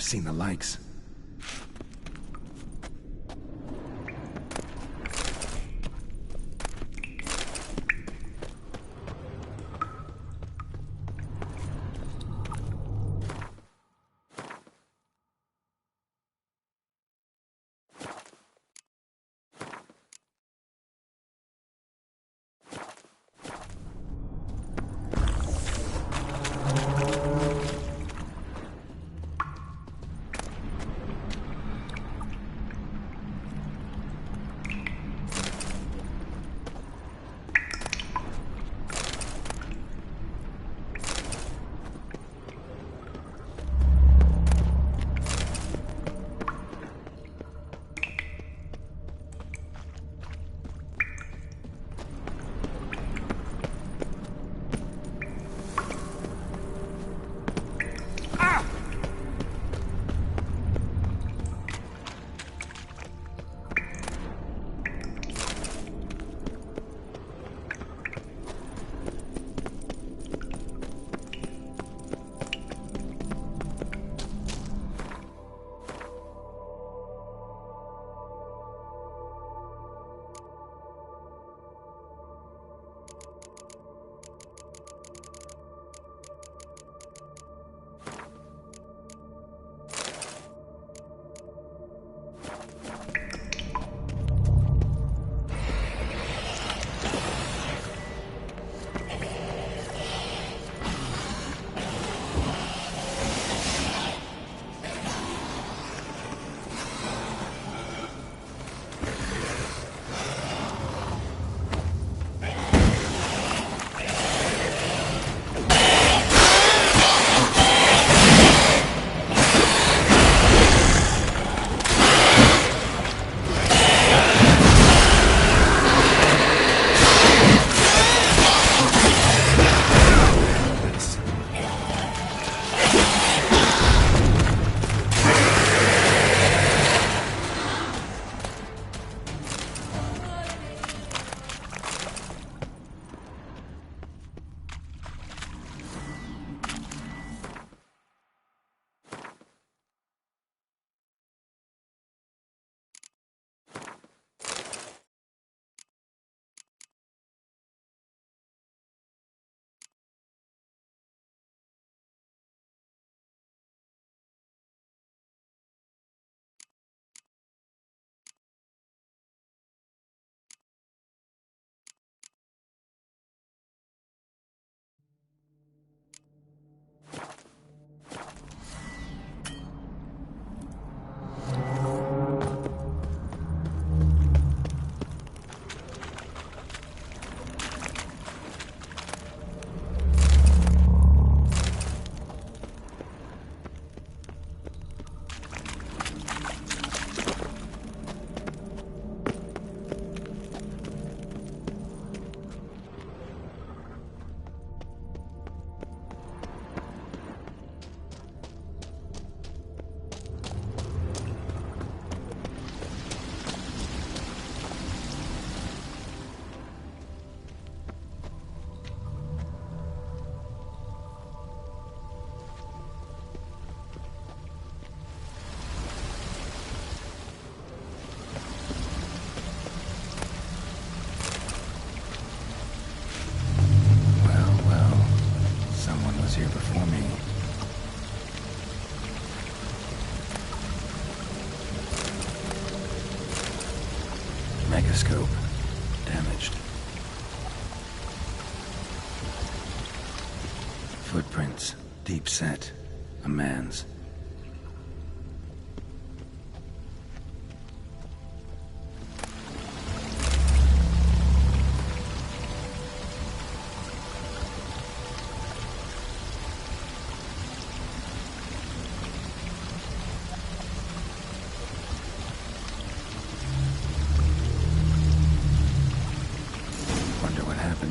S1: Seen the likes. telescope. Damaged. Footprints. Deep set. A man's.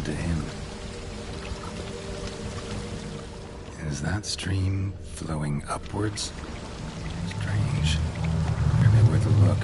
S1: To him. Is that stream flowing upwards? Strange. Maybe worth a look.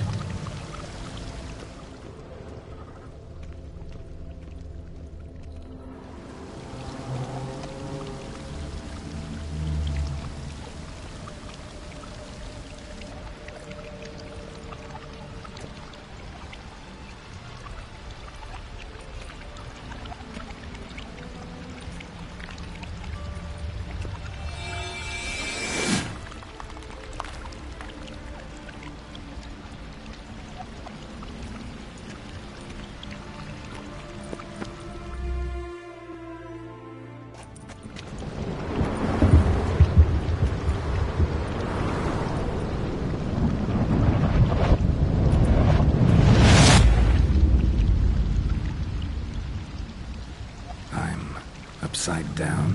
S1: Upside down.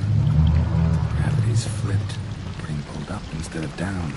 S1: Gravity's flipped, being pulled up instead of down.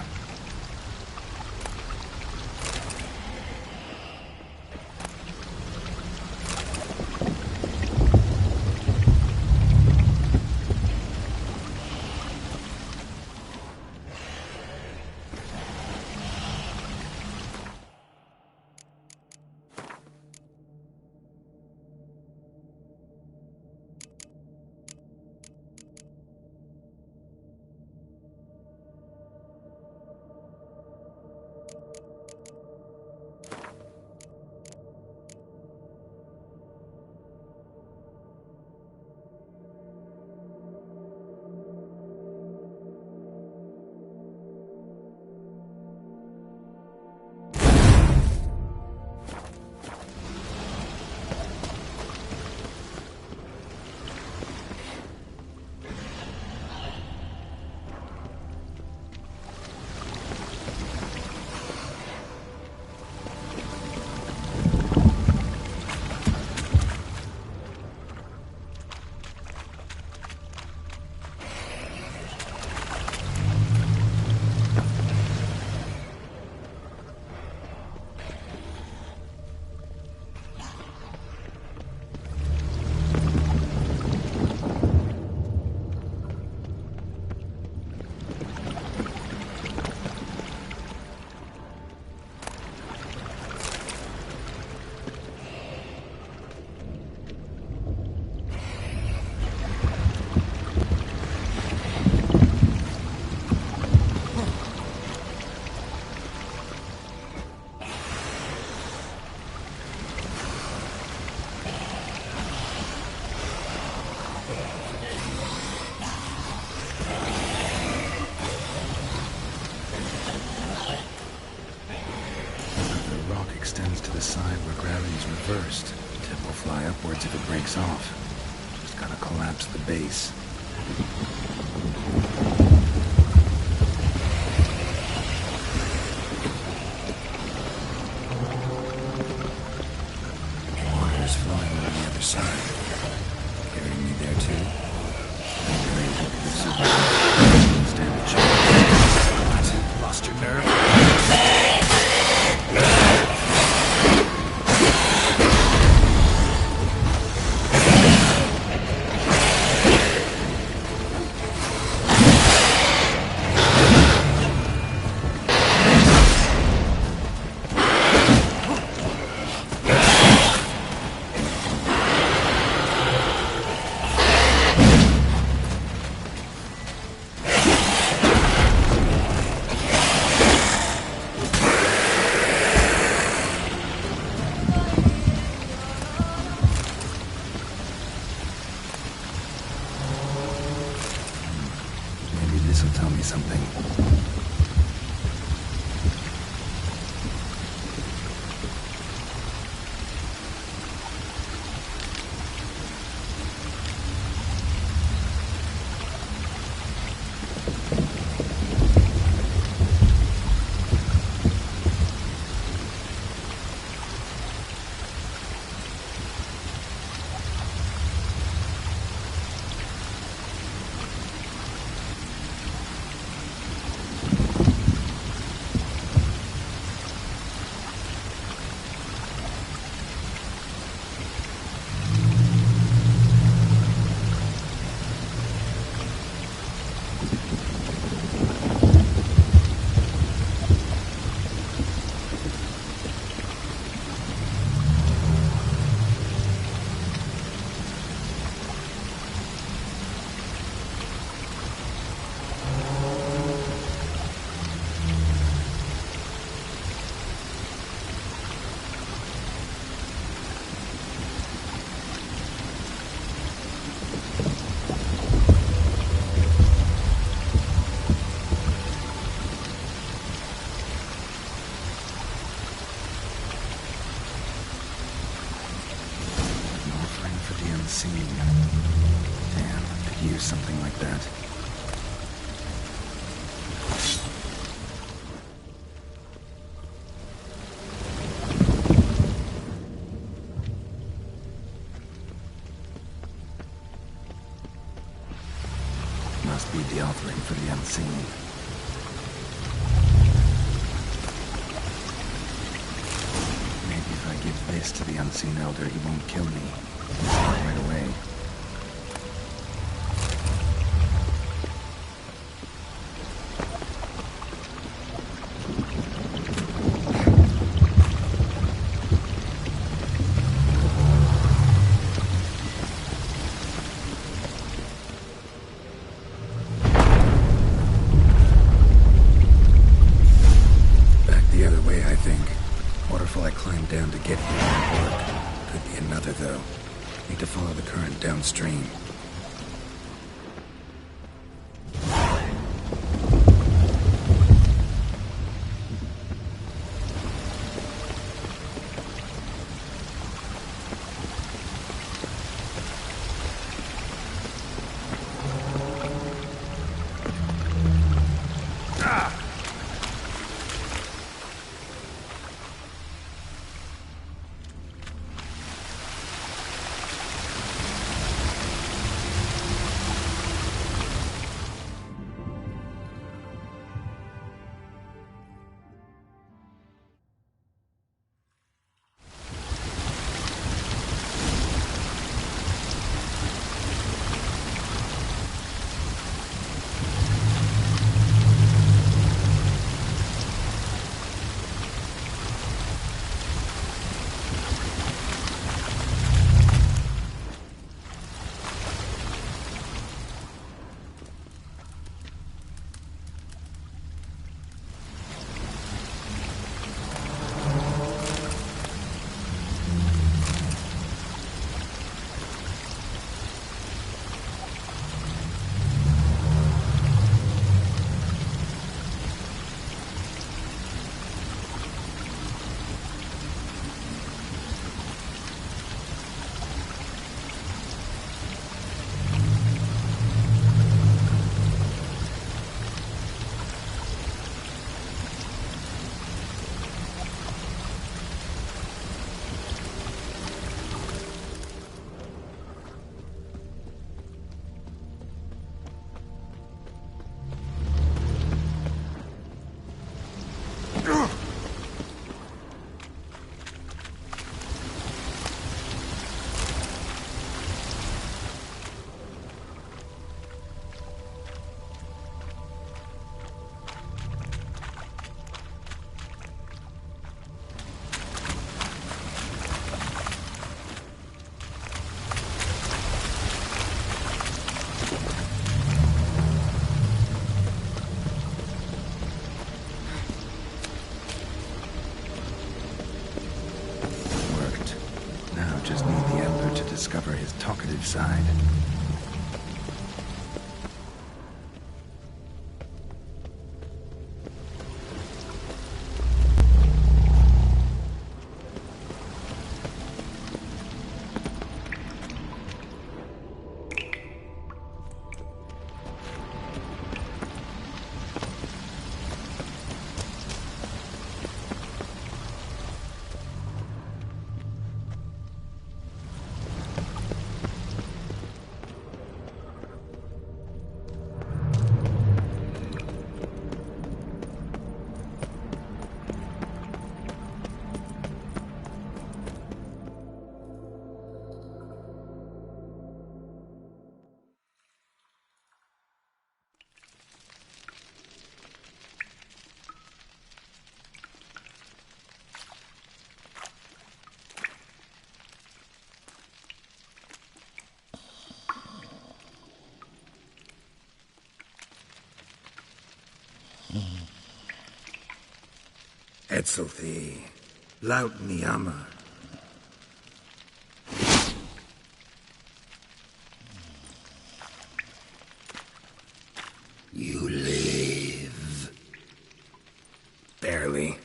S1: Extends to the side where gravity's reversed. The tip will fly upwards if it breaks off. Just gotta collapse the base. Water's flowing on the other side. Carrying me there too. Stand a chance. What? Lost your nerve? This'll tell me something. unseen. Damn, could use something like that. Must be the offering for the unseen. Maybe if I give this to the unseen elder, he won't kill me. Right away. Downstream. Discover his talkative side. Etzelthi, laut Niama.
S15: You live.
S1: Barely.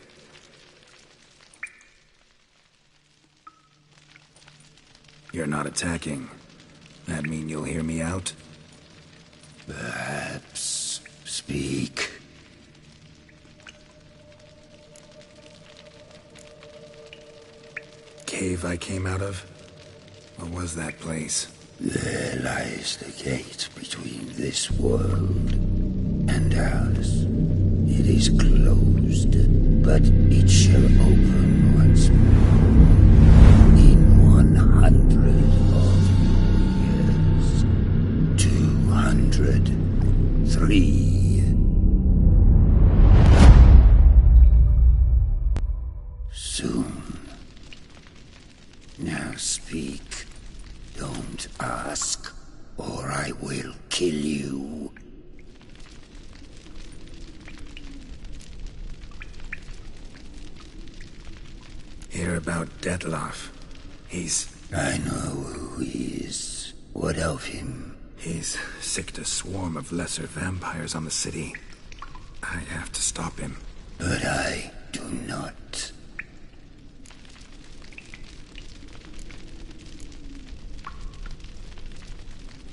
S1: You're not attacking. That mean you'll hear me out?
S15: Perhaps. Speak.
S1: Cave I came out of? What was that place?
S15: There lies the gate between this world and ours. It is closed, but it shall open once more in 100 of years. 203. Soon. Now speak. Don't ask, or I will kill you.
S1: Hear about Detloff.
S15: I know who he is. What of him?
S1: He's sicked a swarm of lesser vampires on the city. I have to stop him.
S15: But I do not.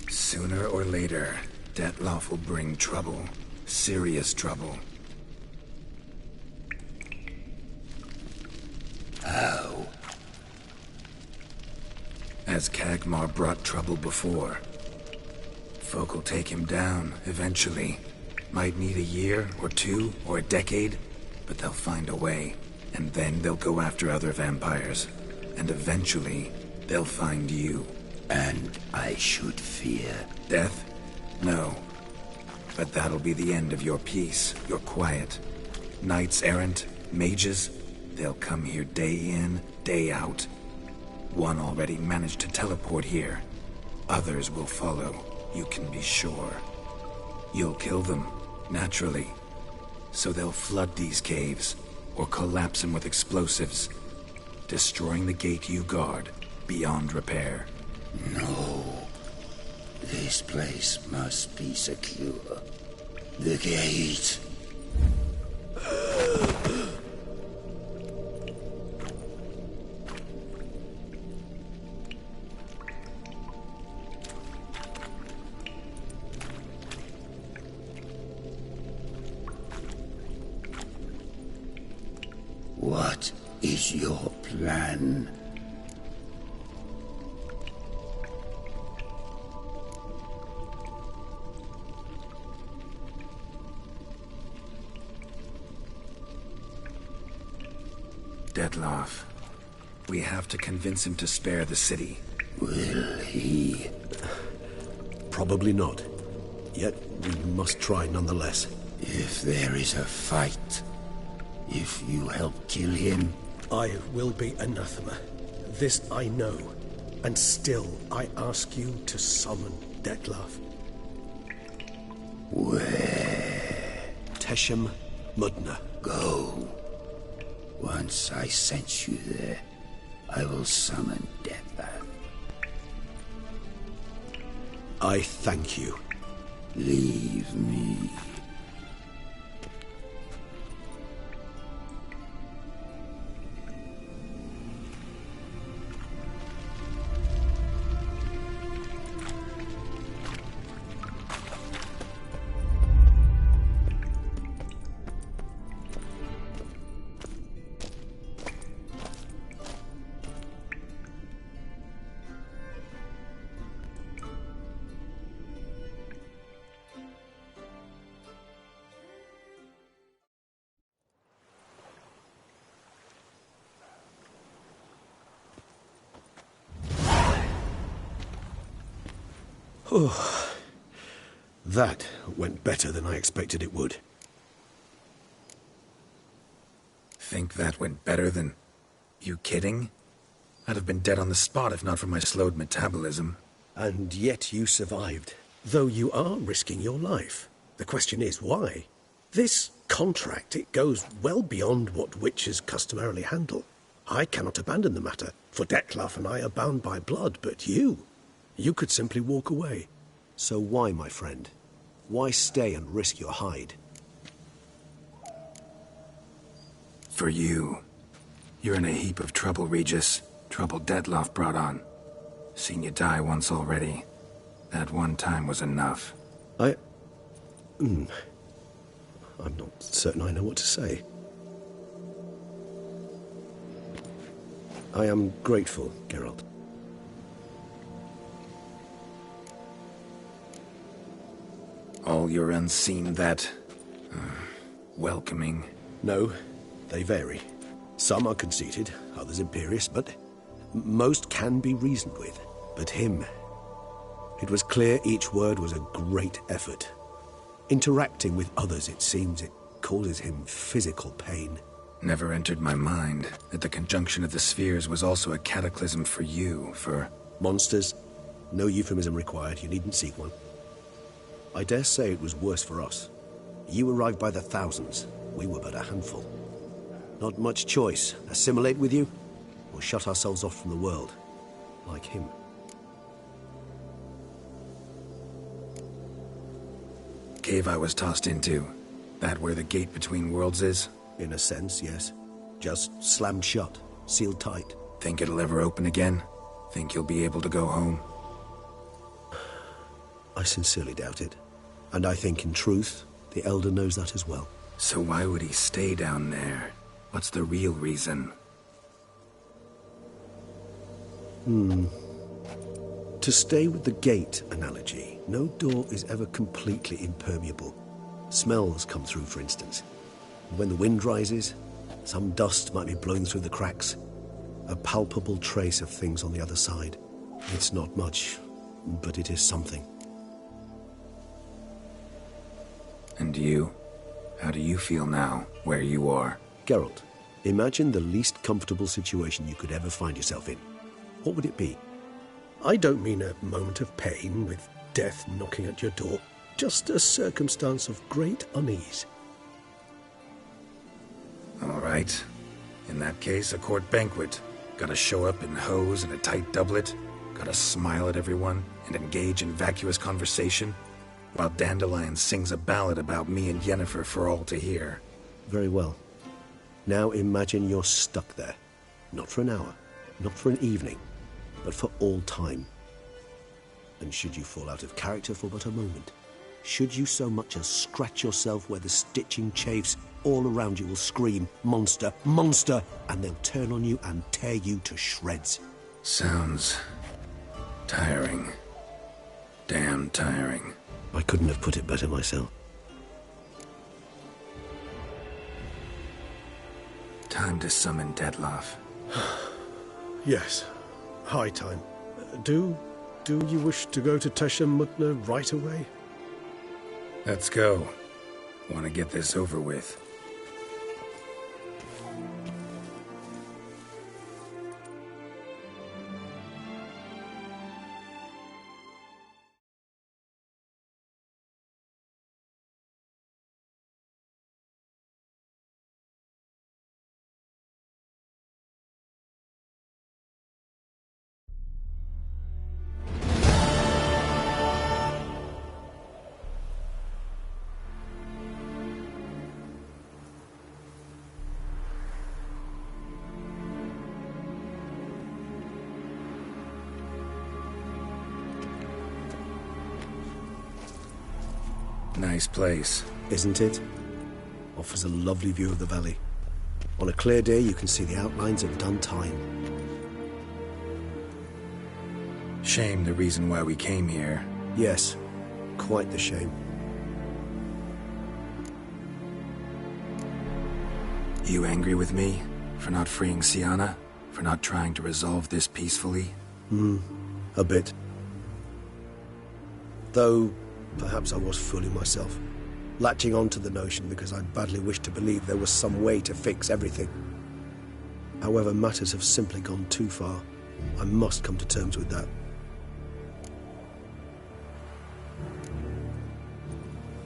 S1: Sooner or later, Detloff will bring trouble. Serious trouble.
S15: How?
S1: As Kagmar brought trouble before. Folk will take him down, eventually. Might need a year, or two, or a decade, but they'll find a way. And then they'll go after other vampires. And eventually, they'll find you.
S15: And I should fear
S1: death? No. But that'll be the end of your peace, your quiet. Knights errant, mages, they'll come here day in, day out. One already managed to teleport here. Others will follow, you can be sure. You'll kill them, naturally. So they'll flood these caves, or collapse them with explosives, destroying the gate you guard beyond repair.
S15: No. This place must be secure. The gate. What is your plan?
S1: Detloff. We have to convince him to spare the city.
S15: Will he?
S8: Probably not. Yet we must try nonetheless.
S15: If there is a fight, if you help kill him,
S8: I will be anathema. This I know. And still I ask you to summon Detloff.
S15: Where?
S8: Teshem Mudna.
S15: Go. Once I sense you there, I will summon Detloff.
S8: I thank you.
S15: Leave me.
S8: Oh, that went better than I expected it would.
S1: Think that went better than... You kidding? I'd have been dead on the spot if not for my slowed metabolism.
S8: And yet you survived, though you are risking your life. The question is, why? This contract, it goes well beyond what witches customarily handle. I cannot abandon the matter, for Detloff and I are bound by blood, but you could simply walk away. So why, my friend? Why stay and risk your hide?
S1: For you. You're in a heap of trouble, Regis. Trouble Detloff brought on. Seen you die once already. That one time was enough.
S2: I'm not certain I know what to say. I am grateful, Geralt.
S1: All your unseen that... welcoming?
S2: No, they vary. Some are conceited, others imperious, but most can be reasoned with. But him... It was clear each word was a great effort. Interacting with others, it seems, it causes him physical pain.
S1: Never entered my mind that the conjunction of the spheres was also a cataclysm for you, for...
S2: Monsters? No euphemism required, you needn't seek one. I dare say it was worse for us. You arrived by the thousands, we were but a handful. Not much choice, assimilate with you, or shut ourselves off from the world, like him.
S1: Cave I was tossed into. That where the gate between worlds is?
S2: In a sense, yes. Just slammed shut, sealed tight.
S1: Think it'll ever open again? Think you'll be able to go home?
S2: I sincerely doubt it. And I think, in truth, the Elder knows that as well.
S1: So why would he stay down there? What's the real reason?
S2: To stay with the gate analogy, no door is ever completely impermeable. Smells come through, for instance. When the wind rises, some dust might be blown through the cracks. A palpable trace of things on the other side. It's not much, but it is something.
S1: And you? How do you feel now, where you are?
S2: Geralt, imagine the least comfortable situation you could ever find yourself in. What would it be? I don't mean a moment of pain with death knocking at your door. Just a circumstance of great unease.
S1: All right. In that case, a court banquet. Gotta show up in hose and a tight doublet. Gotta smile at everyone and engage in vacuous conversation. While Dandelion sings a ballad about me and Yennefer for all to hear.
S2: Very well. Now imagine you're stuck there. Not for an hour, not for an evening, but for all time. And should you fall out of character for but a moment, should you so much as scratch yourself where the stitching chafes, all around you will scream, "Monster, monster!" and they'll turn on you and tear you to shreds.
S1: Sounds tiring. Damn tiring.
S2: I couldn't have put it better myself.
S1: Time to summon Dettlaff.
S8: Yes, high time. Do you wish to go to Teshem Mutna right away?
S1: Let's go. Want to get this over with. Nice place.
S2: Isn't it? Offers a lovely view of the valley. On a clear day, you can see the outlines of Duntine.
S1: Shame the reason why we came here.
S2: Yes, quite the shame.
S1: You angry with me? For not freeing Siana? For not trying to resolve this peacefully?
S2: A bit. Though, perhaps I was fooling myself. Latching on to the notion because I badly wished to believe there was some way to fix everything. However, matters have simply gone too far. I must come to terms with that.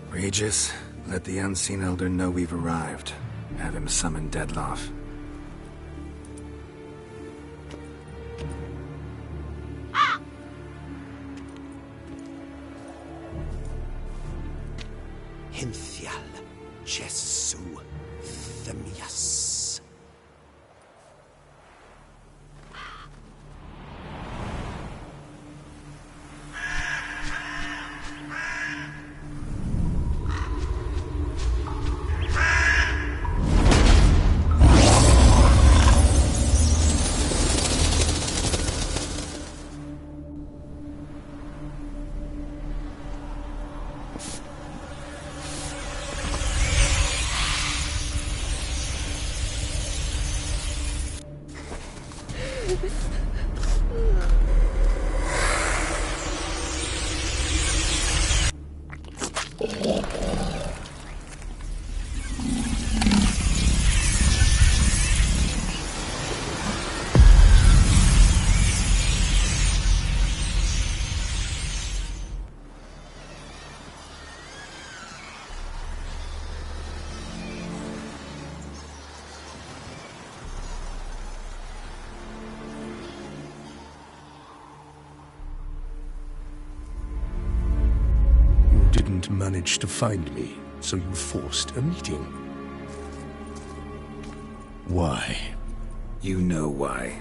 S1: Regis, let the Unseen Elder know we've arrived. Have him summon Dettlaff.
S2: Hinthial Jesu Themias.
S8: Didn't manage to find me, so you forced a meeting. Why?
S1: You know why.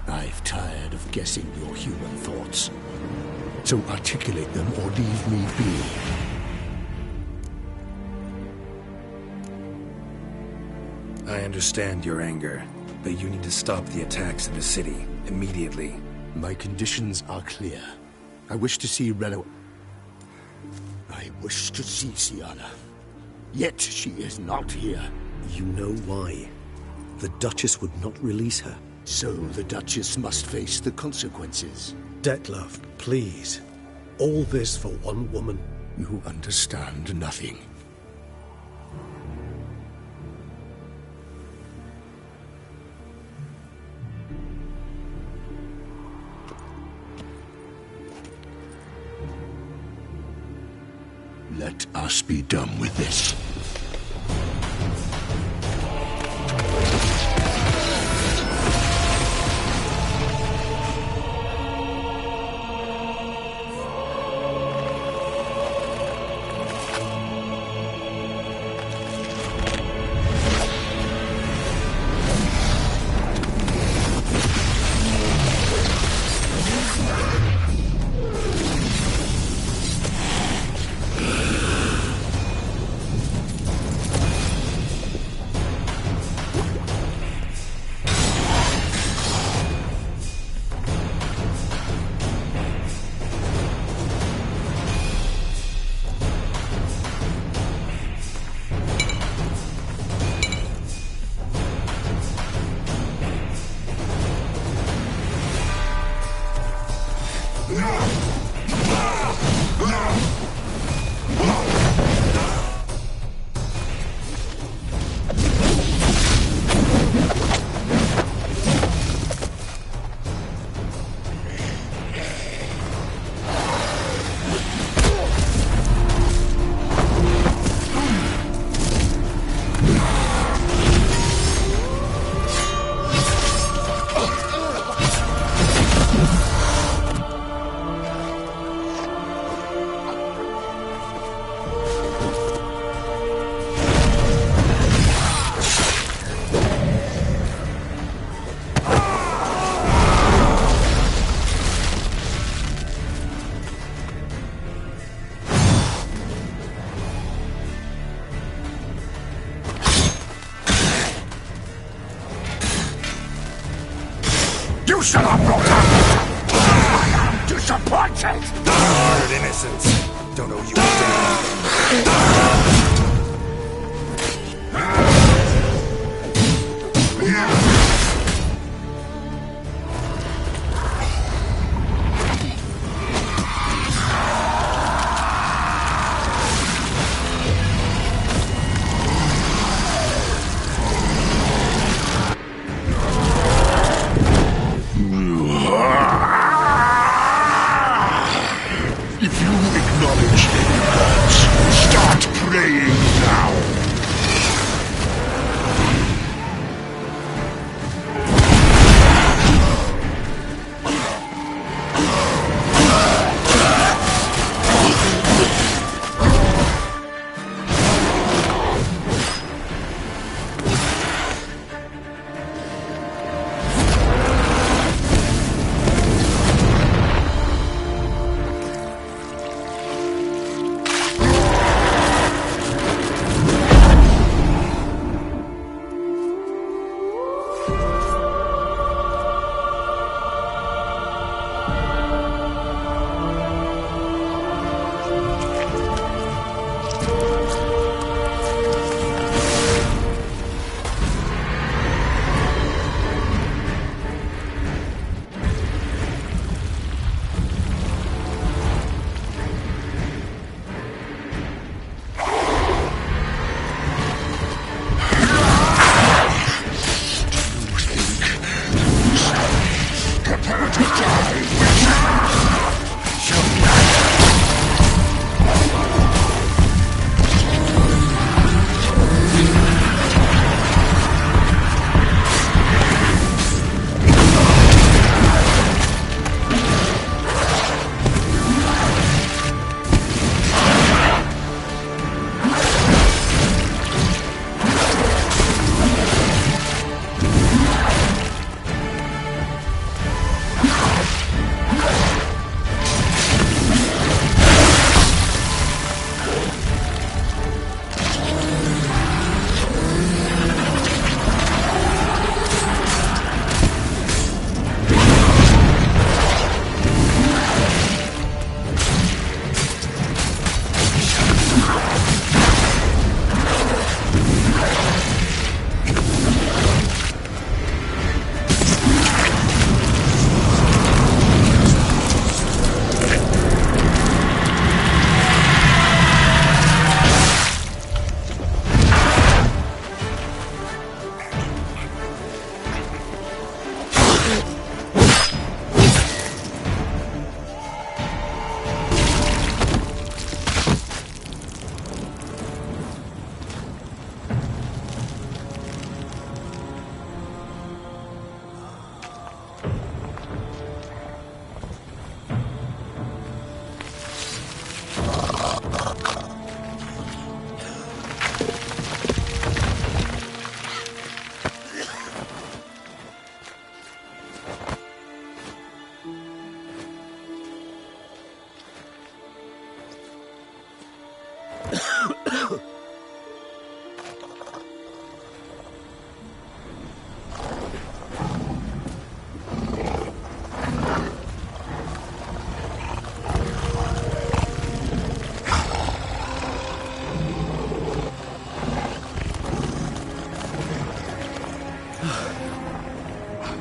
S8: I've tired of guessing your human thoughts. So articulate them or leave me be.
S1: I understand your anger, but you need to stop the attacks in the city immediately.
S8: My conditions are clear. I wish to see Relo. I wish to see Siana. Yet she is not here.
S2: You know why. The Duchess would not release her.
S8: So the Duchess must face the consequences.
S2: Detlef, please. All this for one woman.
S8: You understand nothing. Let us be done with this.
S11: You shall not brought up! I am disappointed!
S1: Murdered innocents. Don't owe you a damn.
S11: If you acknowledge any gods, start praying.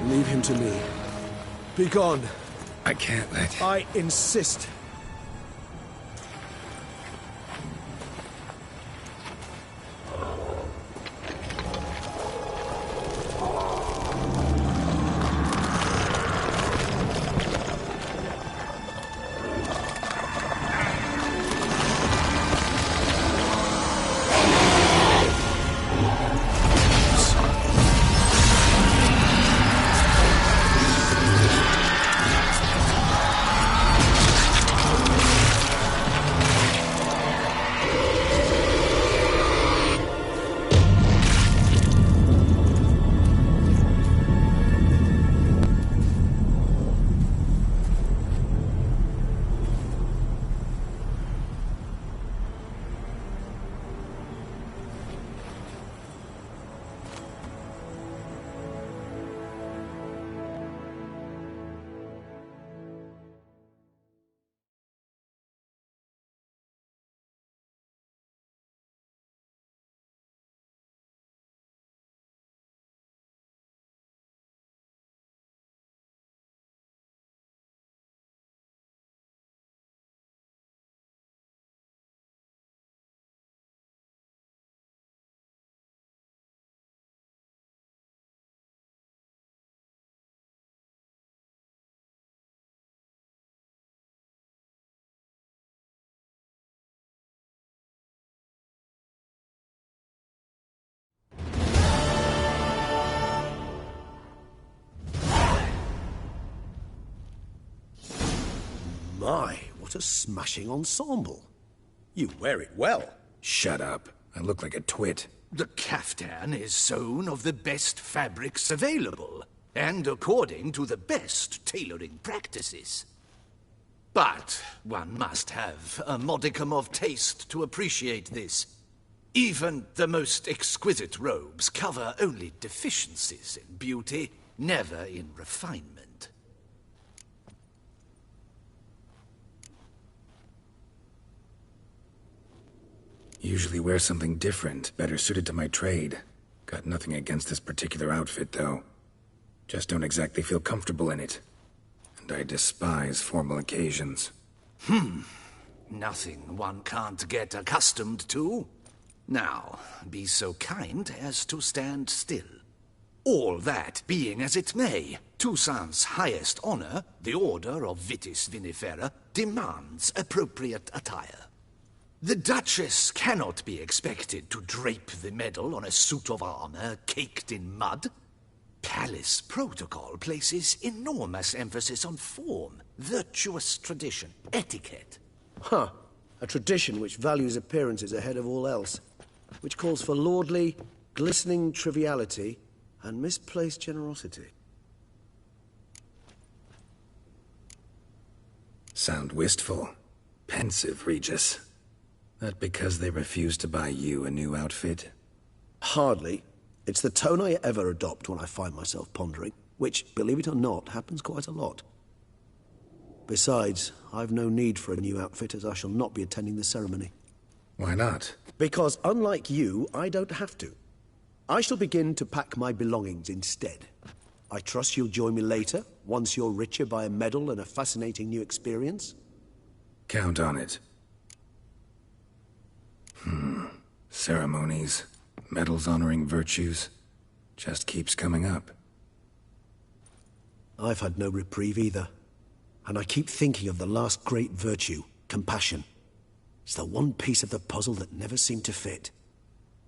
S2: Leave him to me. Be gone.
S1: I can't let...
S2: I insist. My, what a smashing ensemble. You wear it well.
S1: Shut up. I look like a twit.
S9: The caftan is sewn of the best fabrics available, and according to the best tailoring practices. But one must have a modicum of taste to appreciate this. Even the most exquisite robes cover only deficiencies in beauty, never in refinement.
S1: Usually wear something different, better suited to my trade. Got nothing against this particular outfit, though. Just don't exactly feel comfortable in it. And I despise formal occasions.
S9: Nothing one can't get accustomed to. Now, be so kind as to stand still. All that being as it may, Toussaint's highest honor, the Order of Vitis Vinifera, demands appropriate attire. The Duchess cannot be expected to drape the medal on a suit of armor caked in mud. Palace protocol places enormous emphasis on form, virtuous tradition, etiquette.
S2: Huh. A tradition which values appearances ahead of all else. Which calls for lordly, glistening triviality and misplaced generosity.
S1: Sound wistful. Pensive, Regis. That because they refuse to buy you a new outfit?
S2: Hardly. It's the tone I ever adopt when I find myself pondering, which, believe it or not, happens quite a lot. Besides, I've no need for a new outfit as I shall not be attending the ceremony.
S1: Why not?
S2: Because unlike you, I don't have to. I shall begin to pack my belongings instead. I trust you'll join me later, once you're richer by a medal and a fascinating new experience?
S1: Count on it. Ceremonies, medals honoring virtues, just keeps coming up.
S2: I've had no reprieve either. And I keep thinking of the last great virtue, compassion. It's the one piece of the puzzle that never seemed to fit.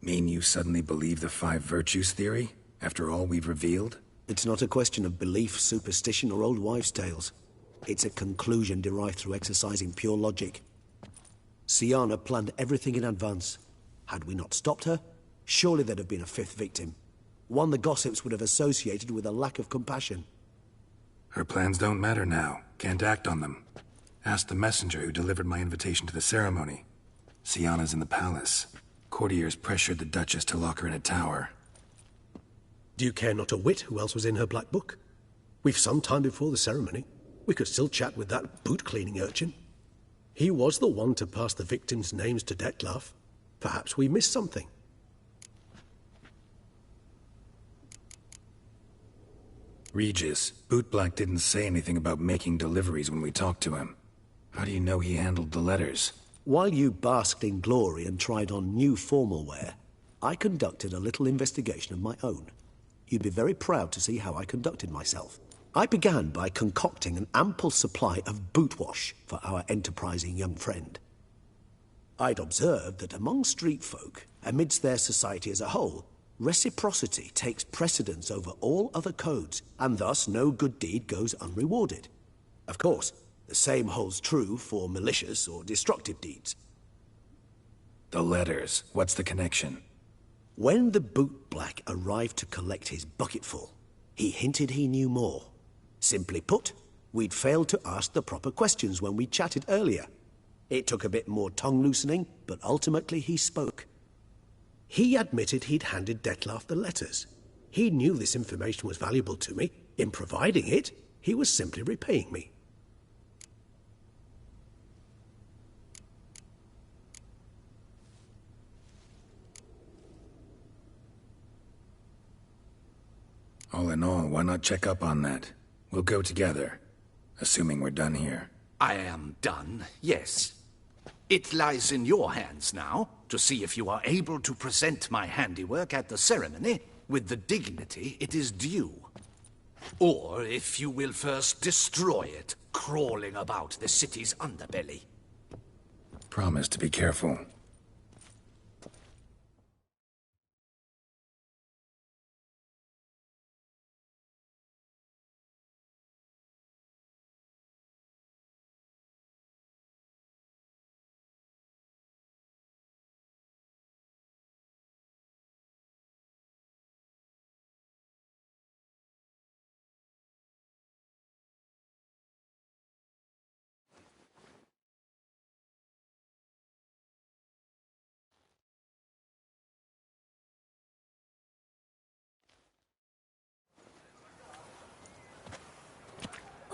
S1: Mean you suddenly believe the 5 virtues theory, after all we've revealed?
S2: It's not a question of belief, superstition, or old wives' tales. It's a conclusion derived through exercising pure logic. Syanna planned everything in advance. Had we not stopped her, surely there'd have been a 5th victim. One the gossips would have associated with a lack of compassion.
S1: Her plans don't matter now. Can't act on them. Ask the messenger who delivered my invitation to the ceremony. Sienna's in the palace. Courtiers pressured the Duchess to lock her in a tower.
S8: Do you care not a whit who else was in her black book? We've some time before the ceremony. We could still chat with that boot-cleaning urchin. He was the one to pass the victims' names to Detlef. Perhaps we missed something.
S1: Regis, Bootblack didn't say anything about making deliveries when we talked to him. How do you know he handled the letters?
S2: While you basked in glory and tried on new formal wear, I conducted a little investigation of my own. You'd be very proud to see how I conducted myself. I began by concocting an ample supply of boot wash for our enterprising young friend. I'd observed that among street folk, amidst their society as a whole, reciprocity takes precedence over all other codes, and thus no good deed goes unrewarded. Of course, the same holds true for malicious or destructive deeds.
S1: The letters, what's the connection?
S2: When the bootblack arrived to collect his bucketful, he hinted he knew more. Simply put, we'd failed to ask the proper questions when we chatted earlier. It took a bit more tongue-loosening, but ultimately he spoke. He admitted he'd handed Detlef the letters. He knew this information was valuable to me. In providing it, he was simply repaying me.
S1: All in all, why not check up on that? We'll go together, assuming we're done here.
S9: I am done, yes. It lies in your hands now to see if you are able to present my handiwork at the ceremony with the dignity it is due. Or if you will first destroy it, crawling about the city's underbelly.
S1: Promise to be careful.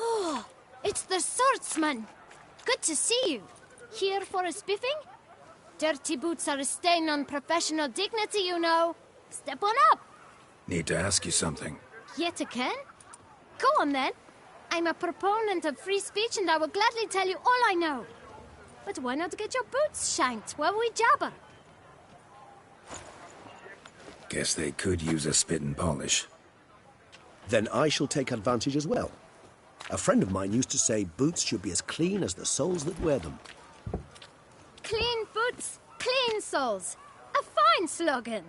S6: Oh, it's the swordsman. Good to see you. Here for a spiffing? Dirty boots are a stain on professional dignity, you know. Step on up.
S1: Need to ask you something.
S6: Yet again? Go on then. I'm a proponent of free speech and I will gladly tell you all I know. But why not get your boots shanked while we jabber?
S1: Guess they could use a spit and polish.
S2: Then I shall take advantage as well. A friend of mine used to say boots should be as clean as the soles that wear them.
S6: Clean boots, clean soles. A fine slogan.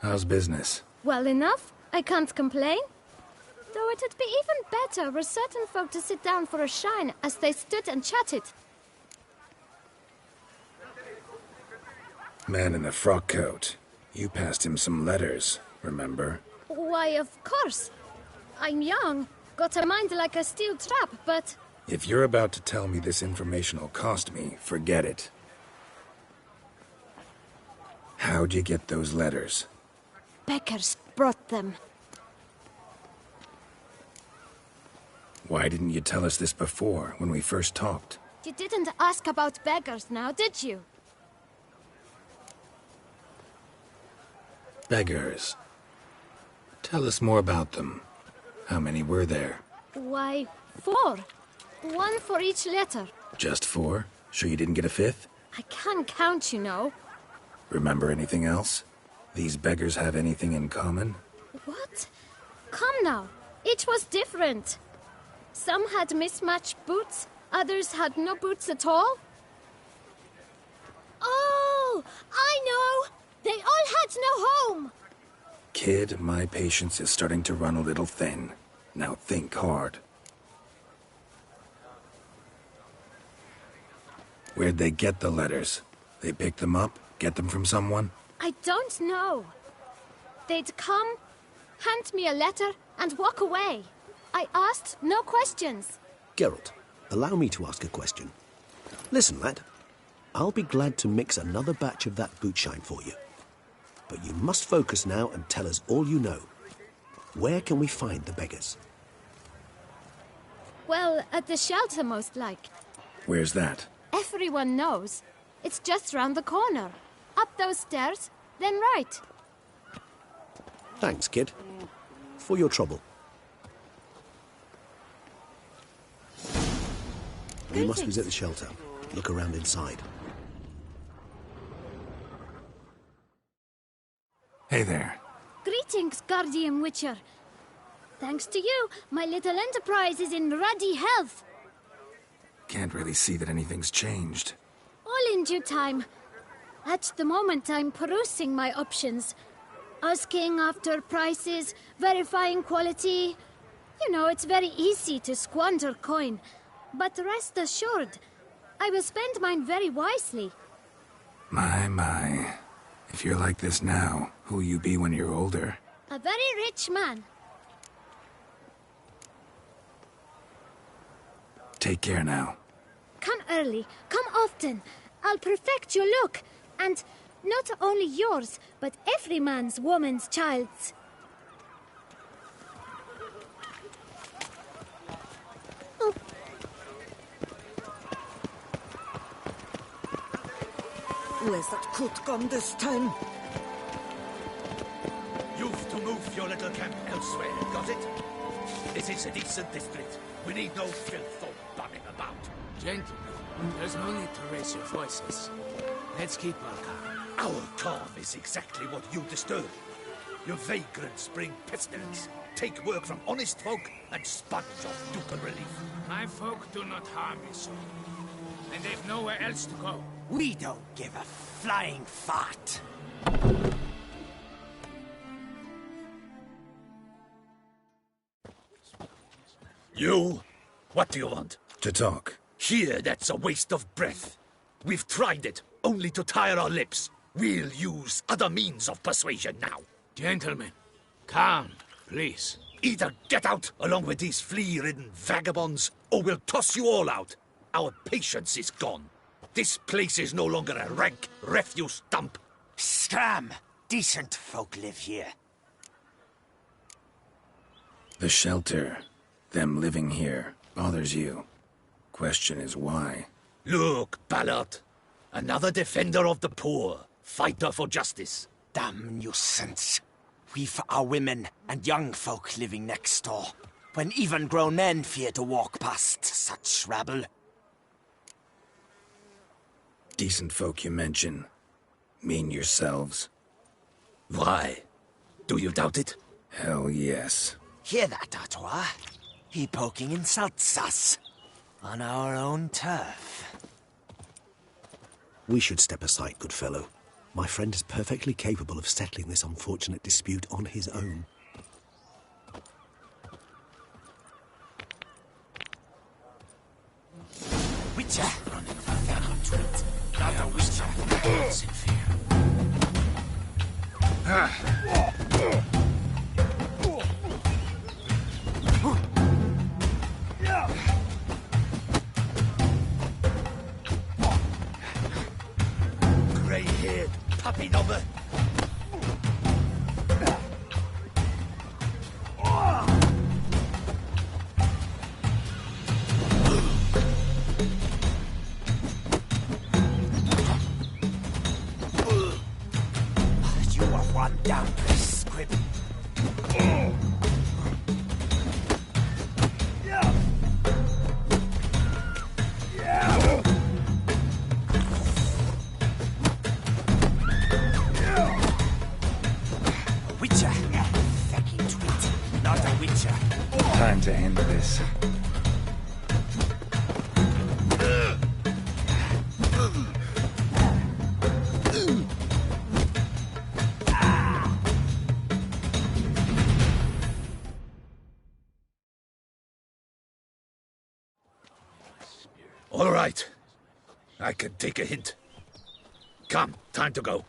S1: How's business?
S6: Well enough. I can't complain. Though it'd be even better were certain folk to sit down for a shine as they stood and chatted.
S1: Man in the frock coat. You passed him some letters, remember?
S6: Why, of course. I'm young, got a mind like a steel trap, but...
S1: If you're about to tell me this information will cost me, forget it. How'd you get those letters?
S6: Beggars brought them.
S1: Why didn't you tell us this before, when we first talked?
S6: You didn't ask about beggars now, did you?
S1: Beggars. Tell us more about them. How many were there?
S6: Why, 4. 1 for each letter.
S1: Just 4? Sure you didn't get a 5th?
S6: I can't count, you know.
S1: Remember anything else? These beggars have anything in common?
S6: What? Come now. Each was different. Some had mismatched boots, others had no boots at all. Oh, I know! They all had no home!
S1: Kid, my patience is starting to run a little thin. Now think hard. Where'd they get the letters? They pick them up? Get them from someone?
S6: I don't know. They'd come, hand me a letter, and walk away.
S16: I asked no questions.
S2: Geralt, allow me to ask a question. Listen, lad. I'll be glad to mix another batch of that bootshine for you. But you must focus now and tell us all you know. Where can we find the beggars?
S16: Well, at the shelter, most like.
S1: Where's that?
S16: Everyone knows. It's just round the corner. Up those stairs, then right.
S2: Thanks, kid. For your trouble. We must visit the shelter. Look around inside.
S1: Hey there.
S16: Greetings, Guardian Witcher. Thanks to you, my little enterprise is in ruddy health.
S1: Can't really see that anything's changed.
S16: All in due time. At the moment, I'm perusing my options. Asking after prices, verifying quality. You know, it's very easy to squander coin. But rest assured, I will spend mine very wisely.
S1: My. If you're like this now, who'll you be when you're older?
S16: A very rich man.
S1: Take care now.
S16: Come early, come often. I'll perfect your look. And not only yours, but every man's woman's child's. Oh.
S17: Where's that coot gone this time?
S9: You've to move your little camp elsewhere, got it? This is a decent district. We need no filth or bumming about.
S10: Gentlemen, there's no need to raise your voices. Let's keep our calm.
S9: Our calm is exactly what you disturb. Your vagrants bring pestilence, take work from honest folk, and sponge off ducal relief.
S10: My folk do not harm me so. And they've nowhere else to go.
S17: We don't give a flying fart.
S9: You? What do you want?
S1: To talk.
S9: Here, that's a waste of breath. We've tried it, only to tire our lips. We'll use other means of persuasion now.
S10: Gentlemen, calm, please.
S9: Either get out along with these flea-ridden vagabonds, or we'll toss you all out. Our patience is gone. This place is no longer a rank refuse dump.
S17: Scram! Decent folk live here.
S1: The shelter, them living here, bothers you. Question is why?
S9: Look, Ballard. Another defender of the poor. Fighter for justice.
S17: Damn nuisance. We've our women and young folk living next door, when even grown men fear to walk past such rabble.
S1: Decent folk you mention. Mean yourselves.
S9: Why? Do you doubt it?
S1: Hell yes.
S17: Hear that, Artois? He poking insults us. On our own turf.
S2: We should step aside, good fellow. My friend is perfectly capable of settling this unfortunate dispute on his own.
S17: Witcher! Running about that untreat. Not a witcher. Lives in fear.
S9: Grey-haired puppy knobber.
S17: You are one down, squib. Witcher. Fucking twit. Not a witcher.
S1: Time to end this.
S9: All right. I can take a hint. Come, time to go.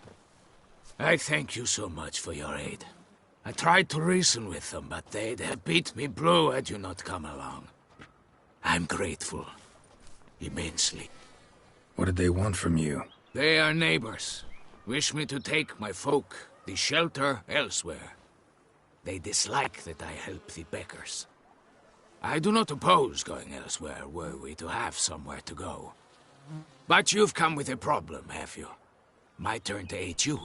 S10: I thank you so much for your aid. I tried to reason with them, but they'd have beat me blue had you not come along. I'm grateful. Immensely.
S1: What did they want from you?
S10: They are neighbors. Wish me to take my folk, the shelter, elsewhere. They dislike that I help the beggars. I do not oppose going elsewhere, were we to have somewhere to go. But you've come with a problem, have you? My turn to aid you.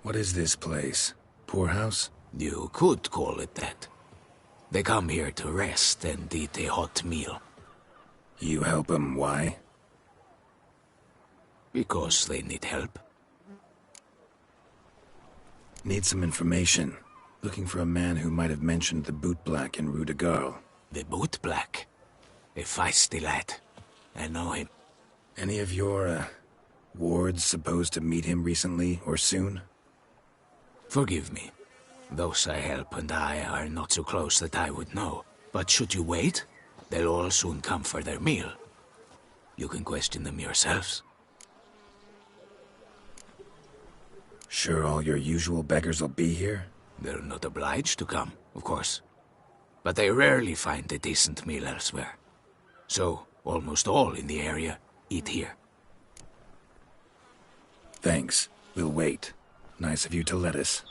S1: What is this place? Poorhouse?
S10: You could call it that. They come here to rest and eat a hot meal.
S1: You help them, why?
S10: Because they need help.
S1: Need some information. Looking for a man who might have mentioned the bootblack in Rue de Garl.
S10: The bootblack? A feisty lad. I know him.
S1: Any of your, wards supposed to meet him recently or soon?
S10: Forgive me. Those I help and I are not so close that I would know. But should you wait, they'll all soon come for their meal. You can question them yourselves.
S1: Sure all your usual beggars will be here?
S10: They're not obliged to come, of course. But they rarely find a decent meal elsewhere. So, almost all in the area eat here.
S1: Thanks. We'll wait. Nice of you to let us.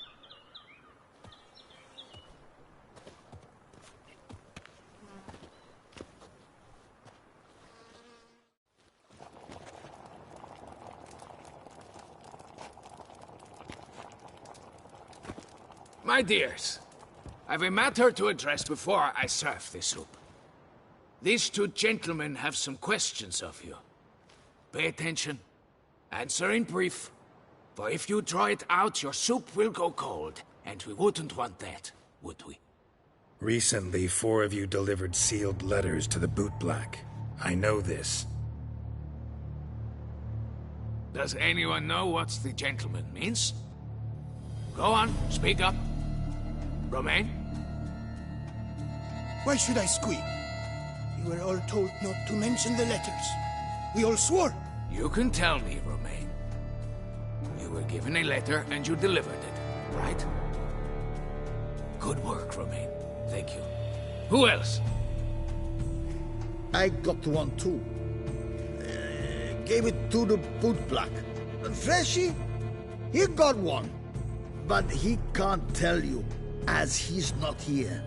S10: My dears, I've a matter to address before I serve the soup. These two gentlemen have some questions of you. Pay attention. Answer in brief. For if you draw it out, your soup will go cold. And we wouldn't want that, would we?
S1: Recently, 4 of you delivered sealed letters to the bootblack. I know this.
S10: Does anyone know what the gentleman means? Go on, speak up. Romain?
S18: Why should I squeal? You were all told not to mention the letters. We all swore.
S10: You can tell me, Romain. You were given a letter and you delivered it, right? Good work, Romain. Thank you. Who else?
S11: I got one too. Gave it to the bootblack. Freshy, he got one. But he can't tell you, as he's not here.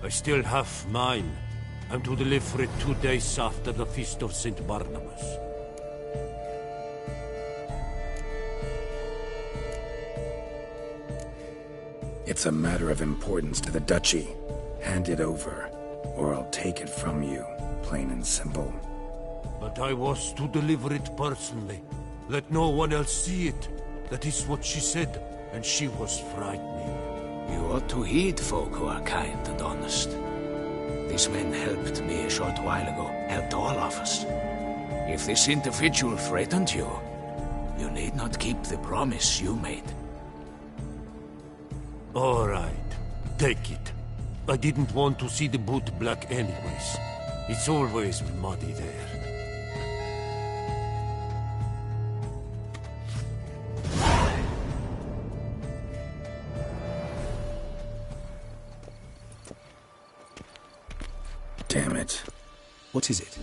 S19: I still have mine. I'm to deliver it 2 days after the Feast of St. Barnabas.
S1: It's a matter of importance to the Duchy. Hand it over, or I'll take it from you, plain and simple.
S19: But I was to deliver it personally. Let no one else see it. That is what she said, and she was frightening.
S10: You ought to heed folk who are kind and honest. These men helped me a short while ago, helped all of us. If this individual threatened you, you need not keep the promise you made.
S19: All right, take it. I didn't want to see the bootblack anyways. It's always muddy there.
S1: Damn it.
S2: What is it?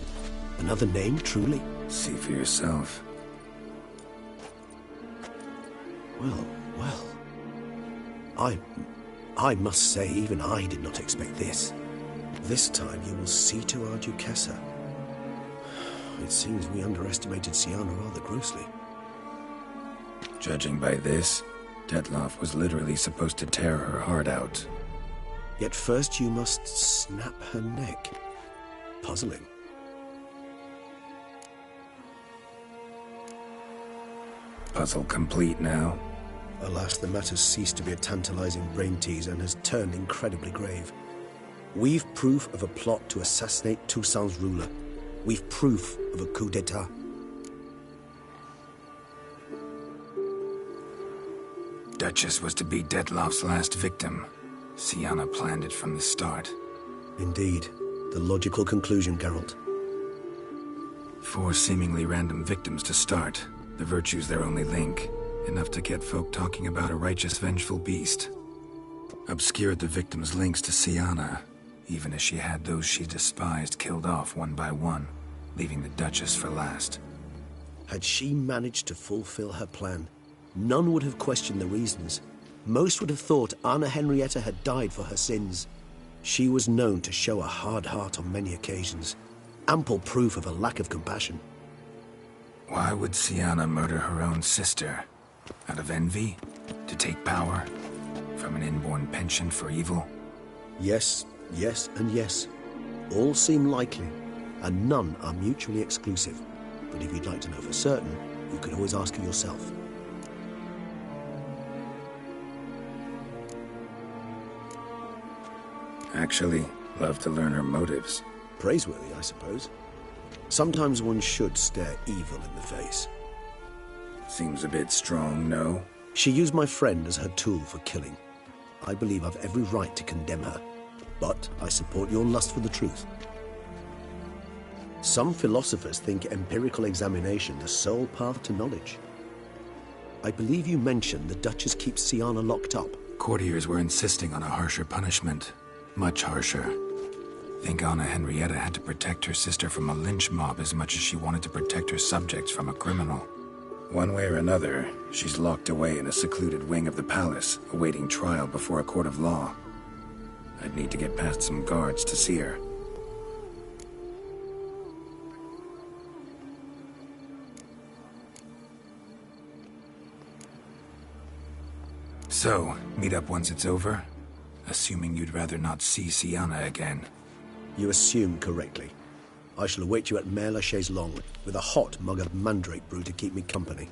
S2: Another name, truly?
S1: See for yourself.
S2: Well. I must say, even I did not expect this. This time you will see to our Duchessa. It seems we underestimated Sienna rather grossly.
S1: Judging by this, Detloff was literally supposed to tear her heart out.
S2: Yet first you must snap her neck. Puzzling.
S1: Puzzle complete now?
S2: Alas, the matter's ceased to be a tantalizing brain tease and has turned incredibly grave. We've proof of a plot to assassinate Toussaint's ruler. We've proof of a coup d'etat.
S1: Duchess was to be Detloff's last victim. Sienna planned it from the start.
S2: Indeed. The logical conclusion, Geralt.
S1: 4 seemingly random victims to start. The virtue's their only link. Enough to get folk talking about a righteous, vengeful beast. Obscured the victims' links to Siana, even as she had those she despised killed off one by one, leaving the Duchess for last.
S2: Had she managed to fulfill her plan, none would have questioned the reasons. Most would have thought Anna Henrietta had died for her sins. She was known to show a hard heart on many occasions, ample proof of a lack of compassion.
S1: Why would Siana murder her own sister? Out of envy? To take power? From an inborn penchant for evil?
S2: Yes, yes, and yes. All seem likely, and none are mutually exclusive. But if you'd like to know for certain, you can always ask her yourself.
S1: Actually, love to learn her motives.
S2: Praiseworthy, I suppose. Sometimes one should stare evil in the face.
S1: Seems a bit strong, no?
S2: She used my friend as her tool for killing. I believe I've every right to condemn her, but I support your lust for the truth. Some philosophers think empirical examination the sole path to knowledge. I believe you mentioned the Duchess keeps Siana locked up.
S1: Courtiers were insisting on a harsher punishment. Much harsher. Think Anna Henrietta had to protect her sister from a lynch mob as much as she wanted to protect her subjects from a criminal. One way or another, she's locked away in a secluded wing of the palace, awaiting trial before a court of law. I'd need to get past some guards to see her. So, meet up once it's over? Assuming you'd rather not see Siana again.
S2: You assume correctly. I shall await you at Mère la Chaise Longue with a hot mug of mandrake brew to keep me company.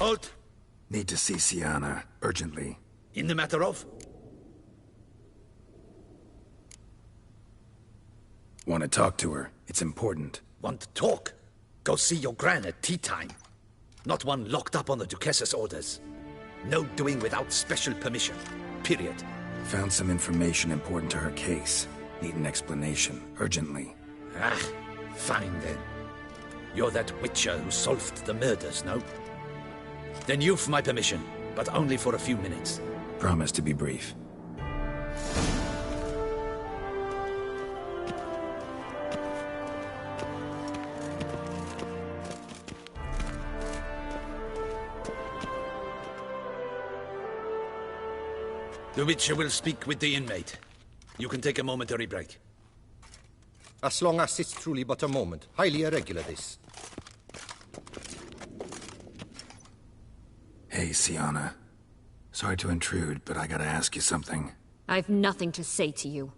S15: Halt!
S1: Need to see Sienna, urgently.
S15: In the matter of?
S1: Want to talk to her. It's important.
S15: Want to talk? Go see your gran at tea time. Not one locked up on the Duchess's orders. No doing without special permission. Period.
S1: Found some information important to her case. Need an explanation, urgently.
S15: Ah, fine then. You're that witcher who solved the murders, no? Then you've my permission, but only for a few minutes.
S1: Promise to be brief.
S15: The Witcher will speak with the inmate. You can take a momentary break.
S20: As long as it's truly but a moment. Highly irregular, this.
S1: Hey, Sienna. Sorry to intrude, but I gotta ask you something.
S4: I've nothing to say to you.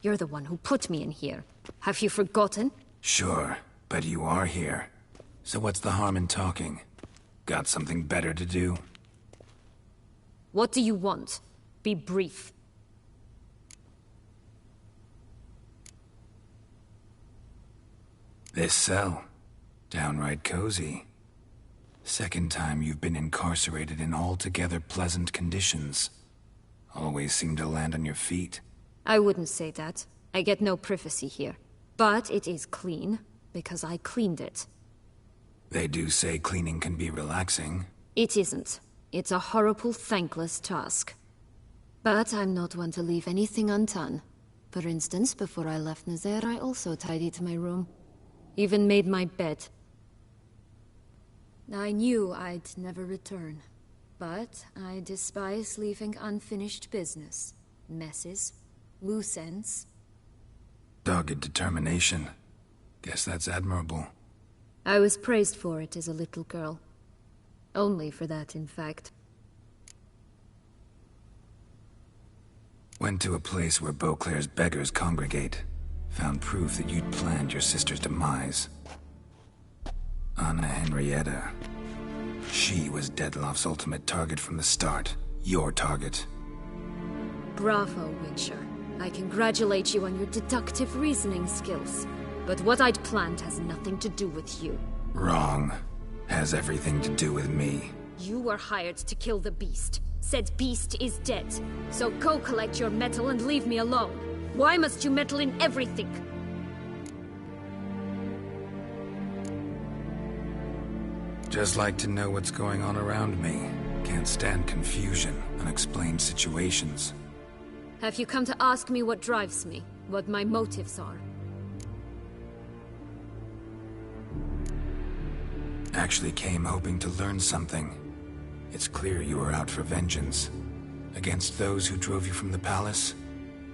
S4: You're the one who put me in here. Have you forgotten?
S1: Sure, but you are here. So what's the harm in talking? Got something better to do?
S4: What do you want? Be brief.
S1: This cell. Downright cozy. Second time you've been incarcerated in altogether pleasant conditions. Always seem to land on your feet.
S4: I wouldn't say that. I get no privacy here. But it is clean, because I cleaned it.
S1: They do say cleaning can be relaxing.
S4: It isn't. It's a horrible, thankless task. But I'm not one to leave anything undone. For instance, before I left Nazaire, I also tidied my room. Even made my bed. I knew I'd never return. But I despise leaving unfinished business. Messes. Loose ends.
S1: Dogged determination. Guess that's admirable.
S4: I was praised for it as a little girl. Only for that, in fact.
S1: Went to a place where Beauclair's beggars congregate. Found proof that you'd planned your sister's demise. Anna Henrietta. She was Dettlaff's ultimate target from the start. Your target.
S4: Bravo, Witcher. I congratulate you on your deductive reasoning skills. But what I'd planned has nothing to do with you.
S1: Wrong. Has everything to do with me.
S4: You were hired to kill the beast. Said beast is dead. So go collect your metal and leave me alone. Why must you meddle in everything?
S1: Just like to know what's going on around me. Can't stand confusion, unexplained situations.
S4: Have you come to ask me what drives me? What my motives are?
S1: Actually came hoping to learn something. It's clear you were out for vengeance. Against those who drove you from the palace?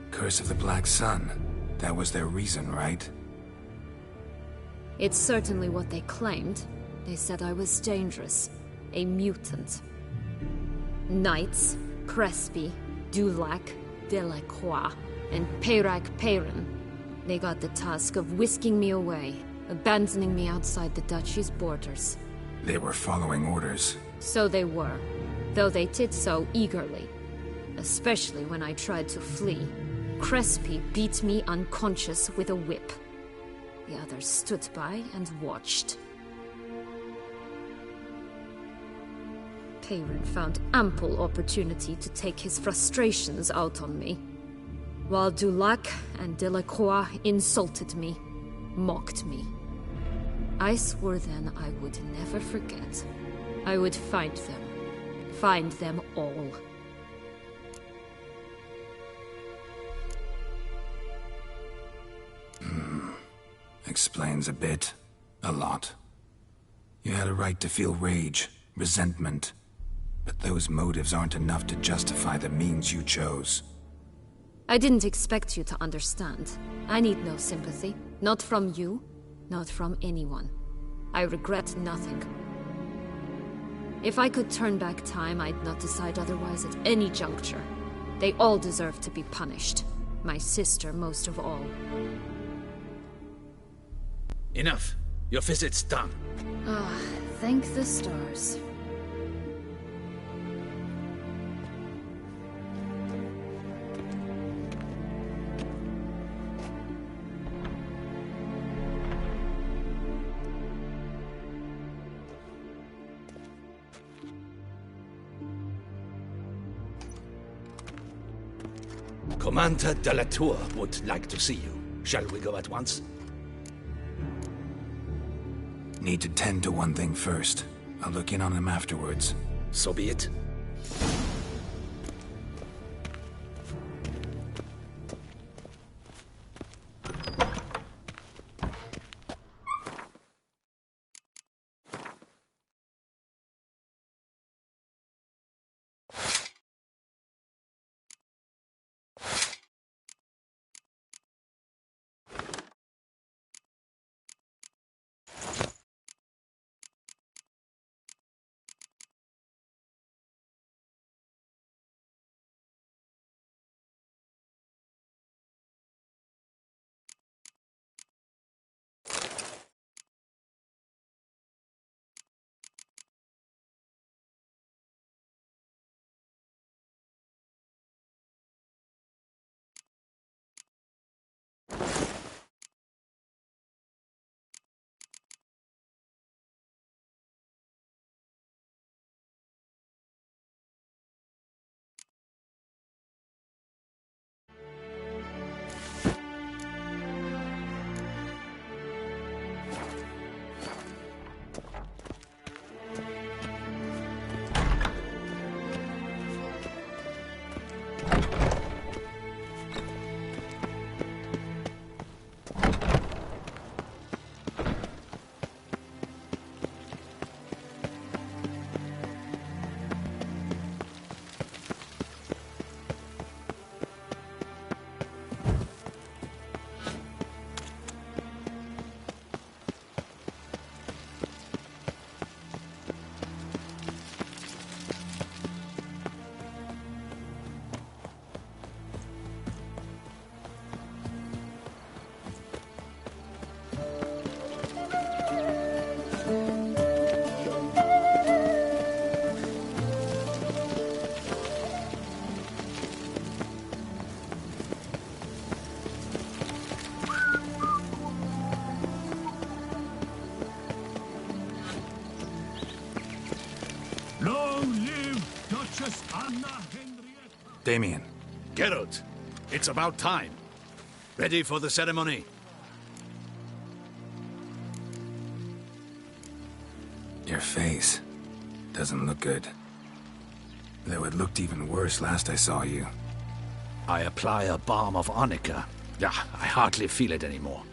S1: Curse of the Black Sun. That was their reason, right?
S4: It's certainly what they claimed. They said I was dangerous. A mutant. Knights, Crespi, Dulac, Delacroix, and Peyrac Peyran. They got the task of whisking me away, abandoning me outside the duchy's borders.
S1: They were following orders.
S4: So they were, though they did so eagerly. Especially when I tried to flee. Crespi beat me unconscious with a whip. The others stood by and watched. Peyran found ample opportunity to take his frustrations out on me, while Dulac and Delacroix insulted me, mocked me. I swore then I would never forget. I would find them all.
S1: Explains a bit. A lot. You had a right to feel rage, resentment. But those motives aren't enough to justify the means you chose.
S4: I didn't expect you to understand. I need no sympathy. Not from you, not from anyone. I regret nothing. If I could turn back time, I'd not decide otherwise at any juncture. They all deserve to be punished. My sister most of all.
S15: Enough. Your visit's done.
S4: Ah, thank the stars.
S9: Commander de la Tour would like to see you. Shall we go at once?
S1: Need to tend to one thing first. I'll look in on him afterwards.
S9: So be it.
S1: Damien.
S9: Geralt, it's about time. Ready for the ceremony?
S1: Your face doesn't look good. Though it looked even worse last I saw you.
S9: I apply a balm of arnica. Yeah, I hardly feel it anymore.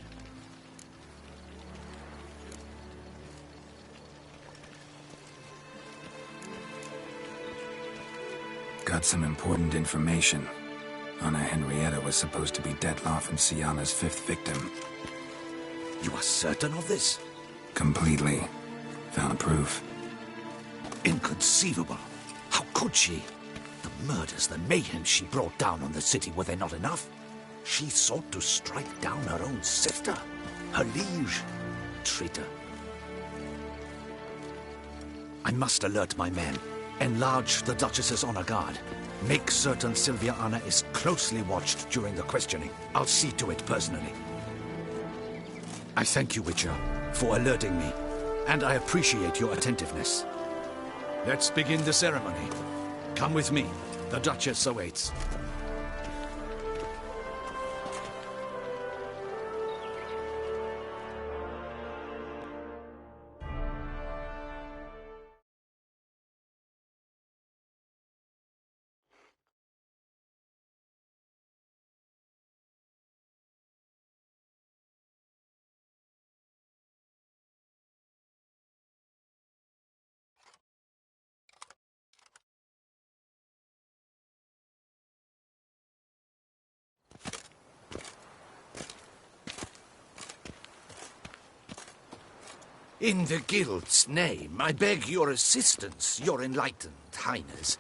S1: Got some important information. Anna Henrietta was supposed to be Detloff and Syanna's 5th victim.
S9: You are certain of this?
S1: Completely. Found proof.
S9: Inconceivable. How could she? The murders, the mayhem she brought down on the city, were they not enough? She sought to strike down her own sister, her liege. Traitor. I must alert my men. Enlarge the Duchess's honor guard. Make certain Sylvia Anna is closely watched during the questioning. I'll see to it personally. I thank you, Witcher, for alerting me, and I appreciate your attentiveness. Let's begin the ceremony. Come with me. The Duchess awaits. In the Guild's name, I beg your assistance, your enlightened highness.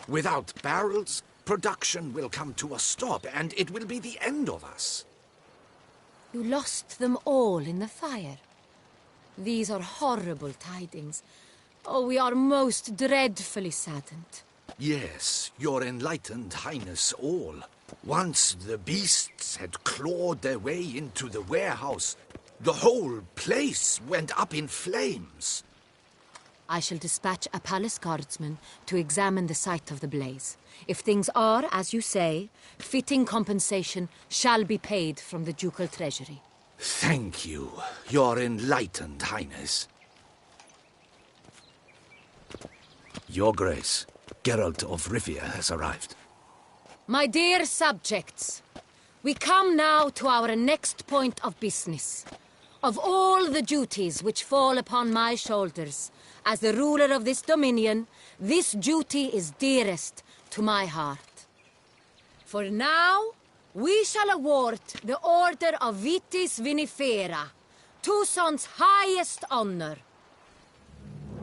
S9: Without barrels, production will come to a stop, and it will be the end of us.
S6: You lost them all in the fire. These are horrible tidings. Oh, we are most dreadfully saddened.
S9: Yes, your enlightened highness all. Once the beasts had clawed their way into the warehouse, the whole place went up in flames.
S6: I shall dispatch a palace guardsman to examine the site of the blaze. If things are, as you say, fitting compensation shall be paid from the ducal treasury.
S9: Thank you, Your Enlightened Highness. Your Grace, Geralt of Rivia has arrived.
S6: My dear subjects, we come now to our next point of business. Of all the duties which fall upon my shoulders, as the ruler of this dominion, this duty is dearest to my heart. For now, we shall award the Order of Vitis Vinifera, Tucson's highest honor.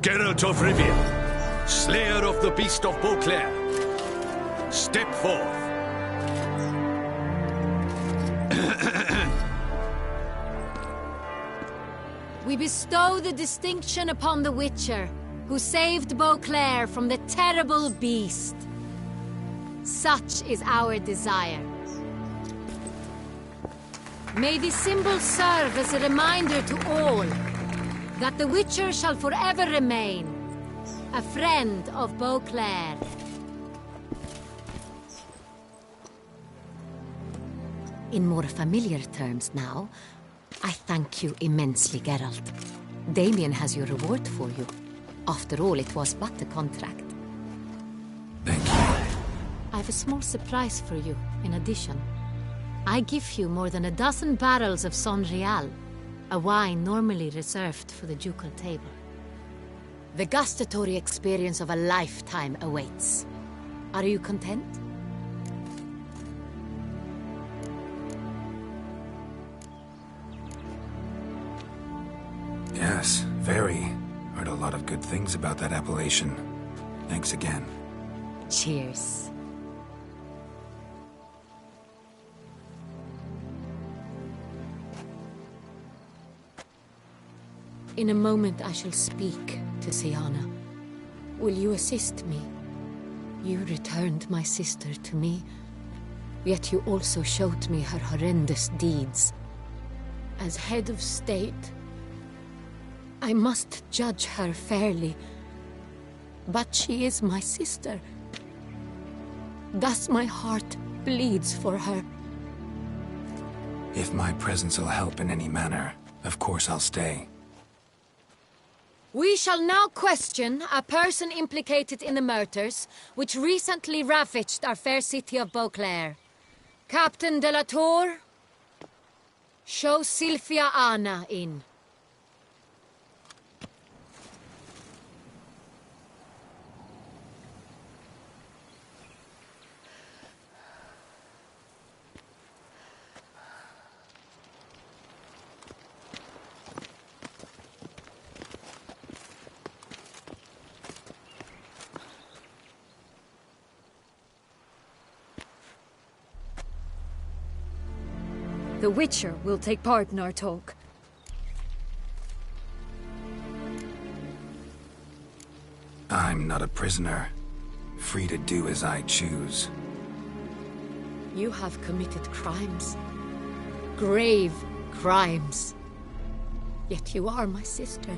S9: Geralt of Rivia, Slayer of the Beast of Beauclair, step forth.
S6: We bestow the distinction upon the Witcher, who saved Beauclair from the terrible beast. Such is our desire. May this symbol serve as a reminder to all that the Witcher shall forever remain a friend of Beauclair. In more familiar terms now, I thank you immensely, Geralt. Damien has your reward for you. After all, it was but a contract.
S1: Thank you.
S6: I have a small surprise for you, in addition. I give you more than a dozen barrels of Son Real, a wine normally reserved for the ducal table. The gustatory experience of a lifetime awaits. Are you content?
S1: Yes, very. Heard a lot of good things about that appellation. Thanks again.
S6: Cheers. In a moment I shall speak to Siana. Will you assist me? You returned my sister to me, yet you also showed me her horrendous deeds. As head of state, I must judge her fairly, but she is my sister. Thus my heart bleeds for her.
S1: If my presence will help in any manner, of course I'll stay.
S6: We shall now question a person implicated in the murders which recently ravaged our fair city of Beauclair. Captain de la Tour, show Sylvia Anna in.
S4: The Witcher will take part in our talk.
S1: I'm not a prisoner, free to do as I choose.
S6: You have committed crimes. Grave crimes. Yet you are my sister,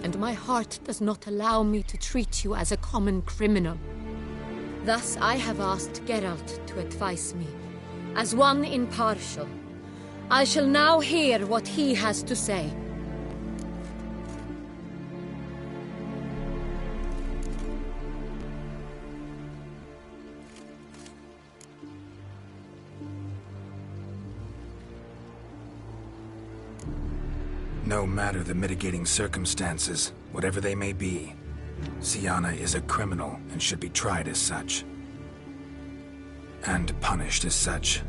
S6: and my heart does not allow me to treat you as a common criminal. Thus I have asked Geralt to advise me, as one impartial. I shall now hear what he has to say.
S1: No matter the mitigating circumstances, whatever they may be, Siana is a criminal and should be tried as such. And punished as such.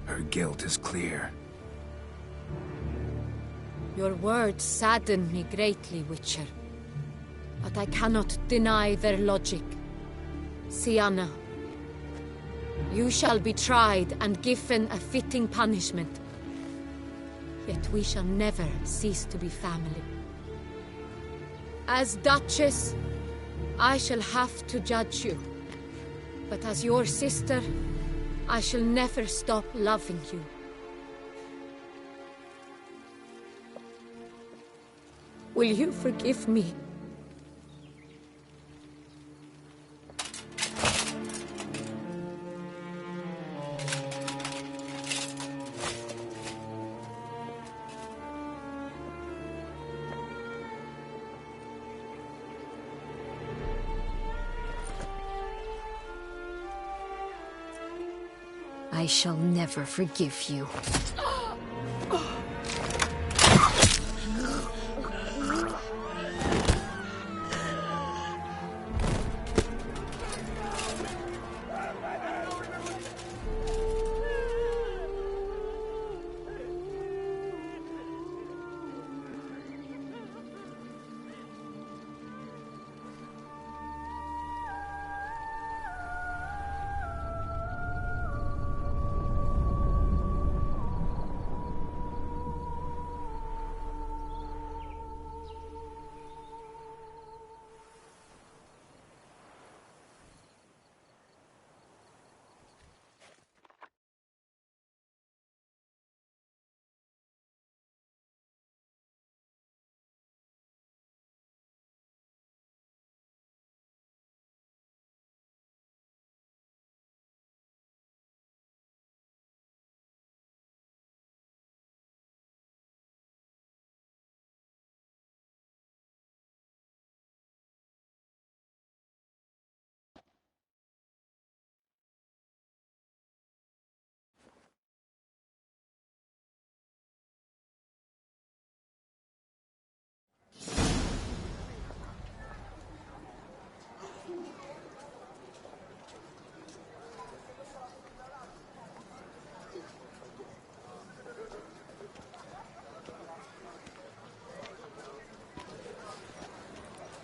S1: Her guilt is clear.
S6: Your words sadden me greatly, Witcher. But I cannot deny their logic. Siana, you shall be tried and given a fitting punishment. Yet we shall never cease to be family. As Duchess, I shall have to judge you. But as your sister, I shall never stop loving you. Will you forgive me
S4: I shall never forgive you.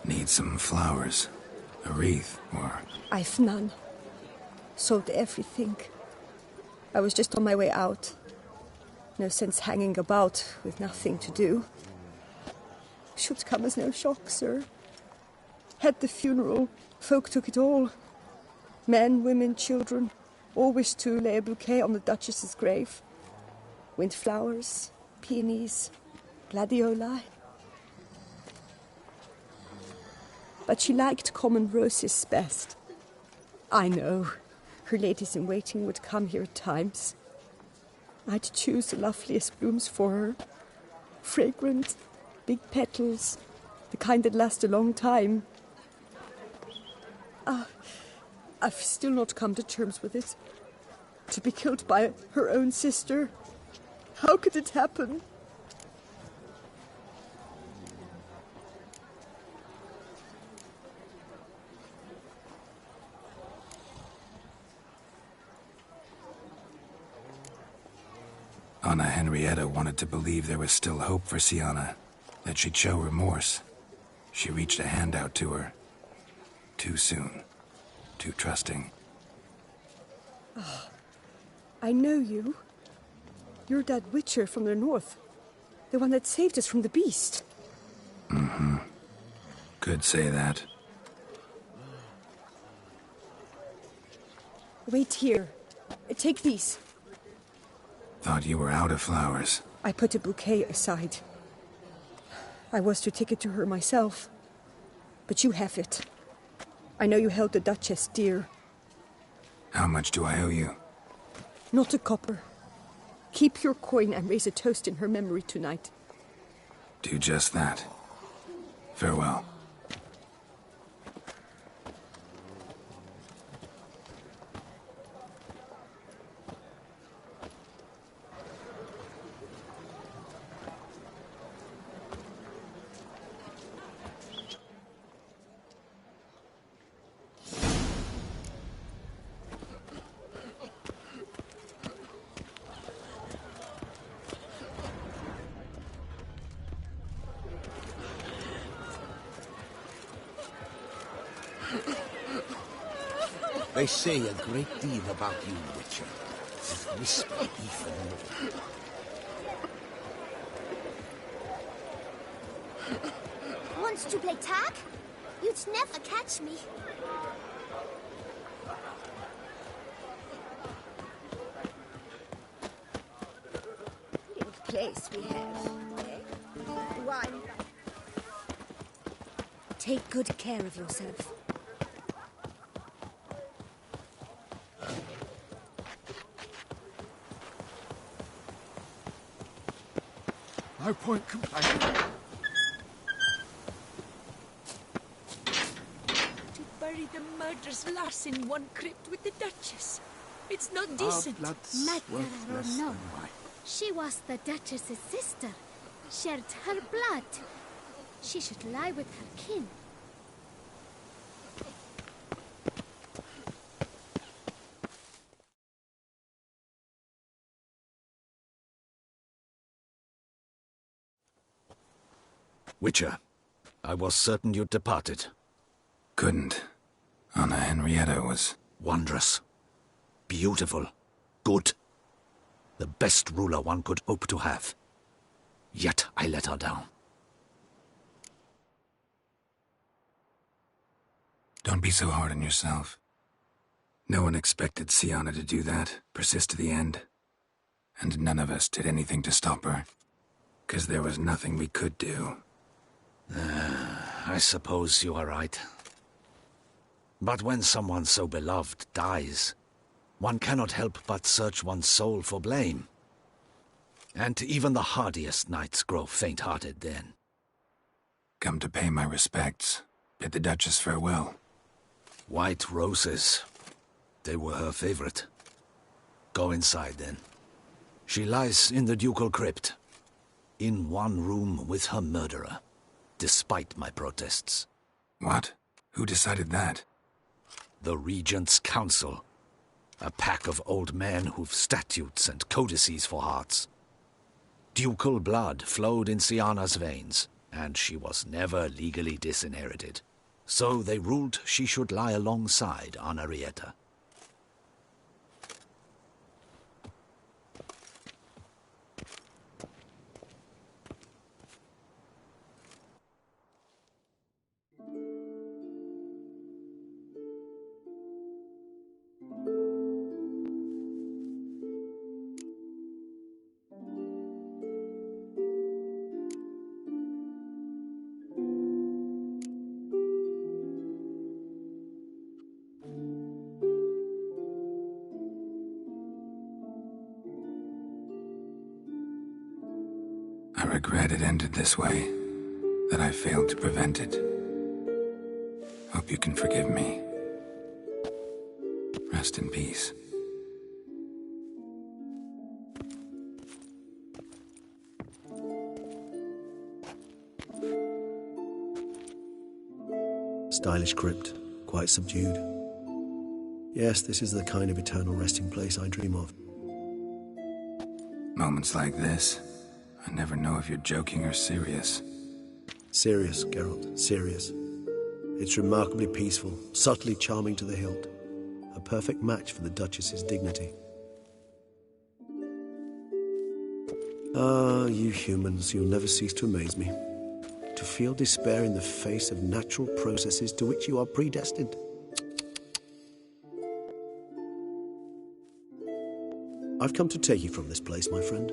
S1: Need some flowers. A wreath, or...
S13: I've none. Sold everything. I was just on my way out. No sense hanging about with nothing to do. Should come as no shock, sir. Had the funeral. Folk took it all. Men, women, children, all wished to lay a bouquet on the Duchess's grave. Windflowers, peonies, gladioli. But she liked common roses best. I know. Her ladies-in-waiting would come here at times. I'd choose the loveliest blooms for her. Fragrant, big petals, the kind that last a long time. I've still not come to terms with it. To be killed by her own sister. How could it happen?
S1: Anna Henrietta wanted to believe there was still hope for Sienna, that she'd show remorse. She reached a hand out to her. Too soon. Too trusting.
S13: Oh, I know you. You're that witcher from the north. The one that saved us from the beast.
S1: Mm-hmm. Could say that.
S13: Wait here. Take these.
S1: Thought you were out of flowers.
S13: I put a bouquet aside. I was to take it to her myself. But you have it. I know you held the Duchess dear.
S1: How much do I owe you?
S13: Not a copper. Keep your coin and raise a toast in her memory tonight.
S1: Do just that. Farewell.
S9: They say a great deal about you, Witcher. Whisper even more.
S21: Wants to play tag? You'd never catch me.
S13: Little place we have, eh? Why? Take good care of yourself.
S3: No point complaining.
S22: To bury the murderous lass in one crypt with the Duchess.
S13: It's not
S3: Our
S13: decent.
S3: blood's
S16: Matter
S3: worth
S16: or
S3: less
S16: no,
S3: than wine.
S16: she was the Duchess's sister. Shared her blood. She should lie with her kin.
S9: Witcher, I was certain you'd departed.
S1: Couldn't. Anna Henrietta was...
S9: Wondrous. Beautiful. Good. The best ruler one could hope to have. Yet I let her down.
S1: Don't be so hard on yourself. No one expected Sienna to do that, persist to the end. And none of us did anything to stop her. 'Cause there was nothing we could do.
S9: I suppose you are right. But when someone so beloved dies, one cannot help but search one's soul for blame. And even the hardiest knights grow faint-hearted then.
S1: Come to pay my respects. Bid the Duchess farewell.
S9: White roses. They were her favorite. Go inside then. She lies in the ducal crypt. In one room with her murderer. Despite my protests.
S1: What? Who decided that?
S9: The Regent's Council. A pack of old men who've statutes and codices for hearts. Ducal blood flowed in Sienna's veins, and she was never legally disinherited. So they ruled she should lie alongside Henrietta.
S1: I regret it ended this way, that I failed to prevent it. Hope you can forgive me. Rest in peace.
S2: Stylish crypt, quite subdued. Yes, this is the kind of eternal resting place I dream of.
S1: Moments like this, I never know if you're joking or serious.
S2: Serious, Geralt, serious. It's remarkably peaceful, subtly charming to the hilt. A perfect match for the Duchess's dignity. Ah, you humans, you'll never cease to amaze me. To feel despair in the face of natural processes to which you are predestined. I've come to take you from this place, my friend.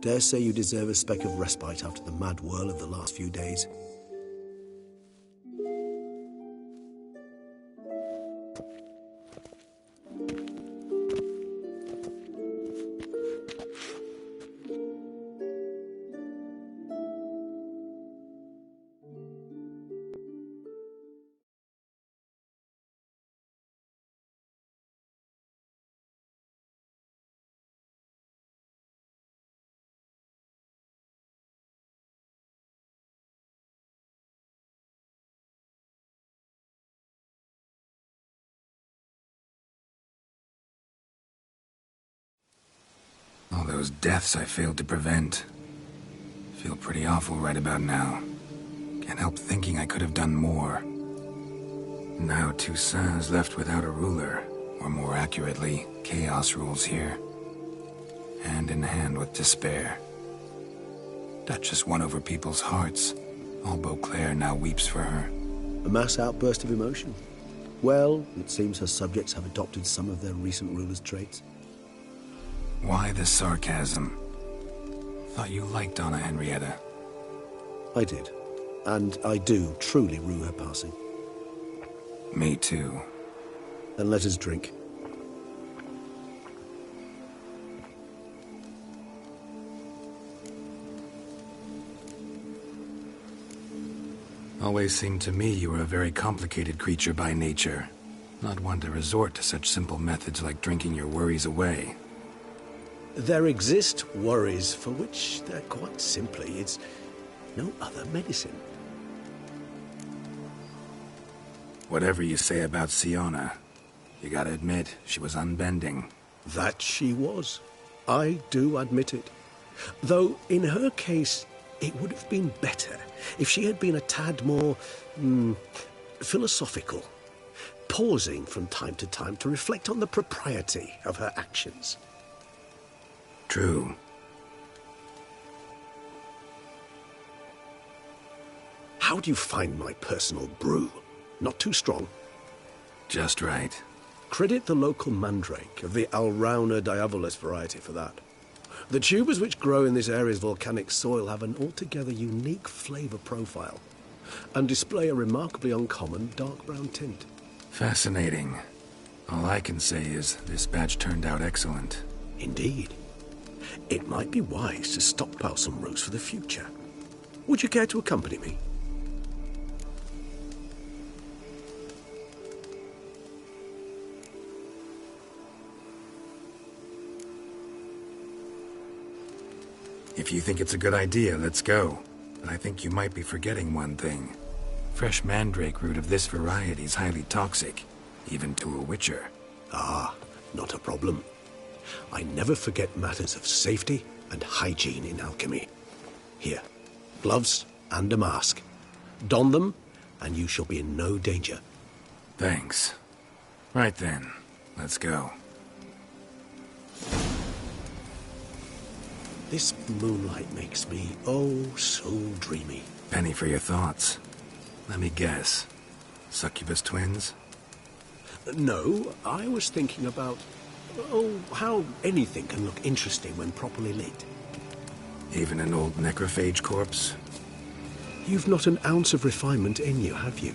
S2: Dare say you deserve a speck of respite after the mad whirl of the last few days.
S1: All those deaths I failed to prevent. Feel pretty awful right about now. Can't help thinking I could have done more. Now Toussaint's left without a ruler, or more accurately, chaos rules here. Hand in hand with despair. Duchess won over people's hearts. All Beauclair now weeps for her.
S2: A mass outburst of emotion. Well, it seems her subjects have adopted some of their recent ruler's traits.
S1: Why the sarcasm? Thought you liked Anna Henrietta.
S2: I did. And I do truly rue her passing.
S1: Me too.
S2: Then let us drink.
S1: Always seemed to me you were a very complicated creature by nature. Not one to resort to such simple methods like drinking your worries away.
S2: There exist worries for which there quite simply is no other medicine.
S1: Whatever you say about Siona, you gotta admit, she was unbending.
S2: That she was. I do admit it. Though, in her case, it would have been better if she had been a tad more, philosophical, pausing from time to time to reflect on the propriety of her actions.
S1: True.
S2: How do you find my personal brew? Not too strong?
S1: Just right.
S2: Credit the local mandrake of the Alrauna diabolus variety for that. The tubers which grow in this area's volcanic soil have an altogether unique flavour profile and display a remarkably uncommon dark brown tint.
S1: Fascinating. All I can say is this batch turned out excellent.
S2: Indeed. It might be wise to stockpile some roots for the future. Would you care to accompany me?
S1: If you think it's a good idea, let's go. But I think you might be forgetting one thing. Fresh mandrake root of this variety is highly toxic, even to a witcher.
S2: Ah, not a problem. I never forget matters of safety and hygiene in alchemy. Here, gloves and a mask. Don them, and you shall be in no danger.
S1: Thanks. Right then, let's go.
S2: This moonlight makes me, oh, so dreamy.
S1: Penny for your thoughts. Let me guess. Succubus twins?
S2: No, I was thinking about, how anything can look interesting when properly lit.
S1: Even an old necrophage corpse?
S2: You've not an ounce of refinement in you, have you?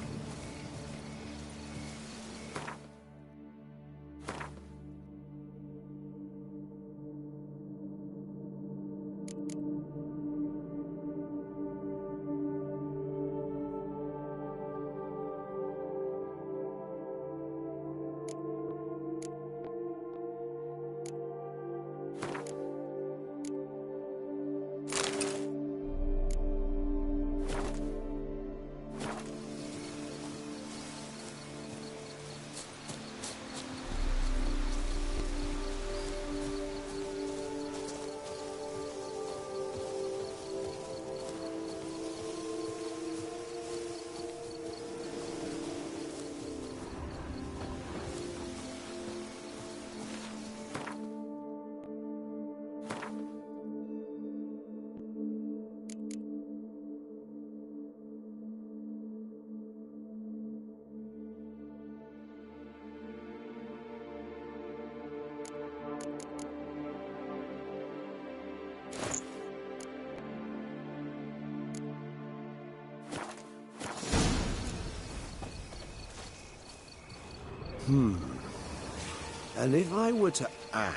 S2: And if I were to add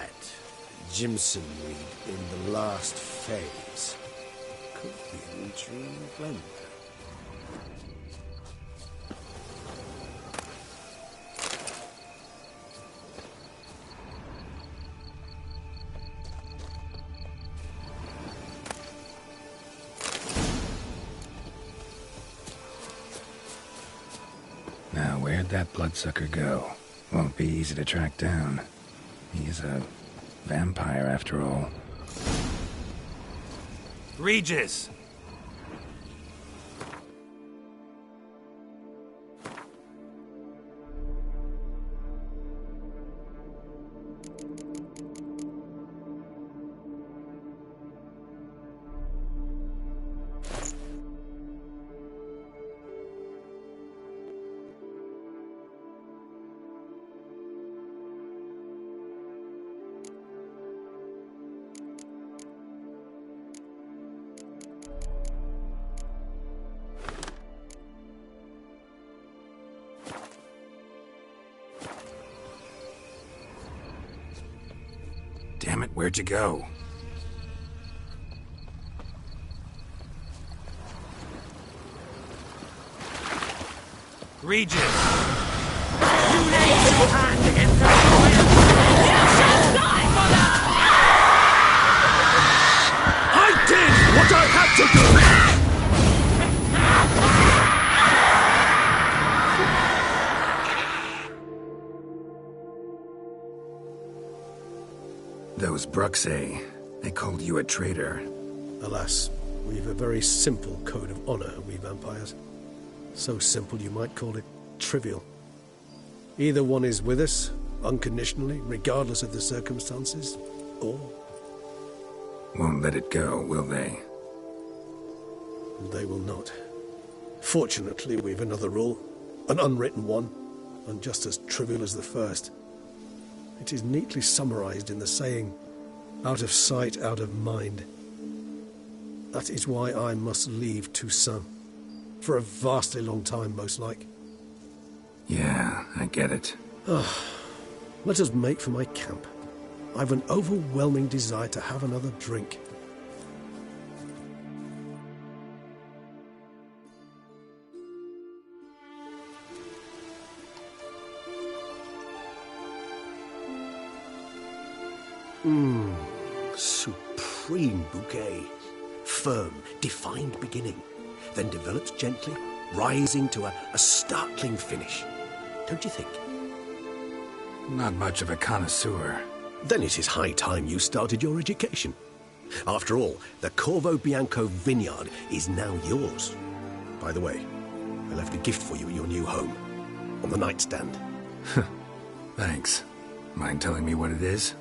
S2: Jimson Reed in the last phase, could be an intriguing blend.
S1: Now, where'd that bloodsucker go? Won't be easy to track down. He's a vampire, after all.
S19: Regis!
S1: Damn it, where'd you go?
S19: Regis!
S3: You laid your hand against the royal. You shall die for that!
S8: I did what I had to do!
S1: Those Bruxay, they called you a traitor.
S8: Alas, we've a very simple code of honor, we vampires. So simple you might call it trivial. Either one is with us, unconditionally, regardless of the circumstances, or...
S1: Won't let it go, will they?
S8: They will not. Fortunately, we've another rule, an unwritten one, and just as trivial as the first. It is neatly summarized in the saying, out of sight, out of mind. That is why I must leave Toussaint. For a vastly long time, most like.
S1: Yeah, I get it.
S8: Let us make for my camp. I've an overwhelming desire to have another drink. Supreme bouquet. Firm, defined beginning, then develops gently, rising to a startling finish. Don't you think?
S1: Not much of a connoisseur.
S8: Then it is high time you started your education. After all, the Corvo Bianco vineyard is now yours. By the way, I left a gift for you at your new home. On the nightstand.
S1: Thanks. Mind telling me what it is?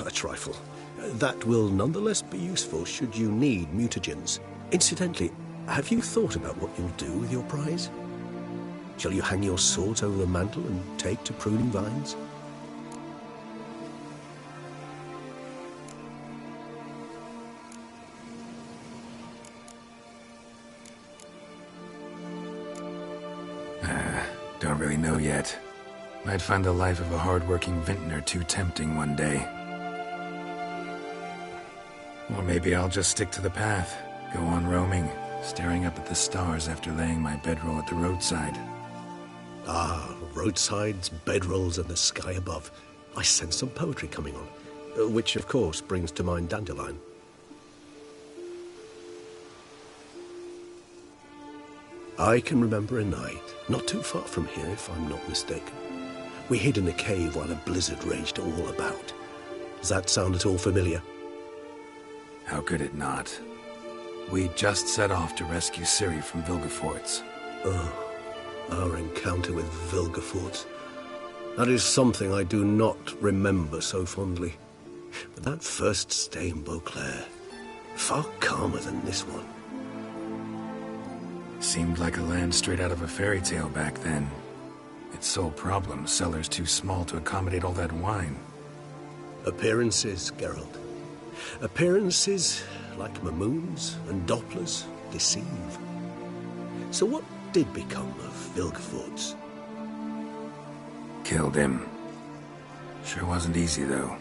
S8: A trifle. That will nonetheless be useful should you need mutagens. Incidentally, have you thought about what you'll do with your prize? Shall you hang your swords over the mantle and take to pruning vines?
S1: Don't really know yet. Might find the life of a hard-working vintner too tempting one day. Or maybe I'll just stick to the path, go on roaming, staring up at the stars after laying my bedroll at the roadside.
S8: Ah, roadsides, bedrolls, and the sky above. I sense some poetry coming on, which of course brings to mind Dandelion. I can remember a night, not too far from here if I'm not mistaken. We hid in a cave while a blizzard raged all about. Does that sound at all familiar?
S1: How could it not? We just set off to rescue Ciri from Vilgefortz.
S8: Oh, our encounter with Vilgefortz. That is something I do not remember so fondly. But that first stay in Beauclair, far calmer than this one.
S1: Seemed like a land straight out of a fairy tale back then. Its sole problem, cellars too small to accommodate all that wine.
S8: Appearances, Geralt. Appearances, like Mamoons and Dopplers, deceive. So what did become of Vilgefortz?
S1: Killed him. Sure wasn't easy, though.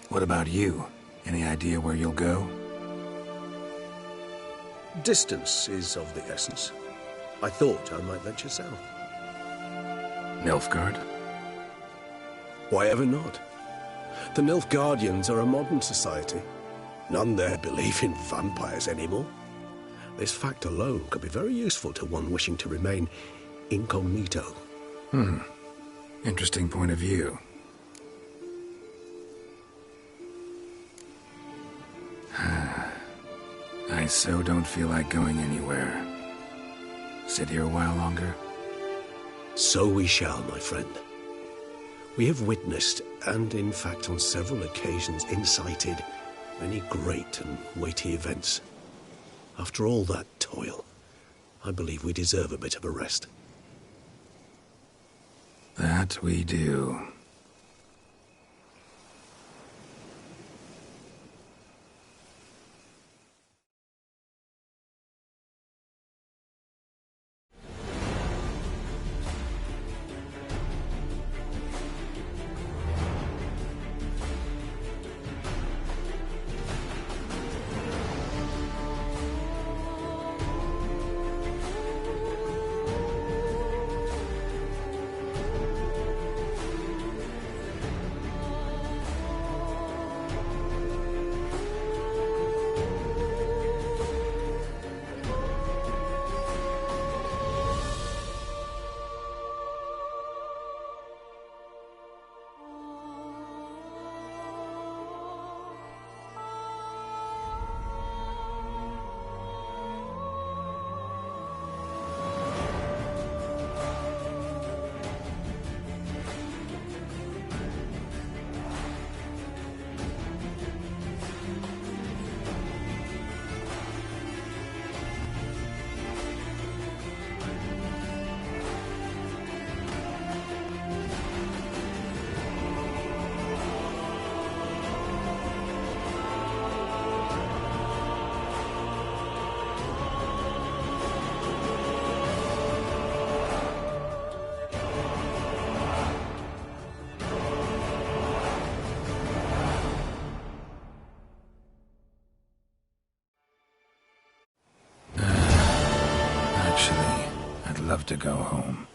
S1: What about you? Any idea where you'll go?
S8: Distance is of the essence. I thought I might venture south.
S1: Nilfgaard?
S8: Why ever not? The Nilfgaardians are a modern society. None there believe in vampires anymore. This fact alone could be very useful to one wishing to remain incognito.
S1: Interesting point of view. I so don't feel like going anywhere. Sit here a while longer?
S8: So we shall, my friend. We have witnessed, and in fact on several occasions incited, many great and weighty events. After all that toil, I believe we deserve a bit of a rest.
S1: That we do. to go home.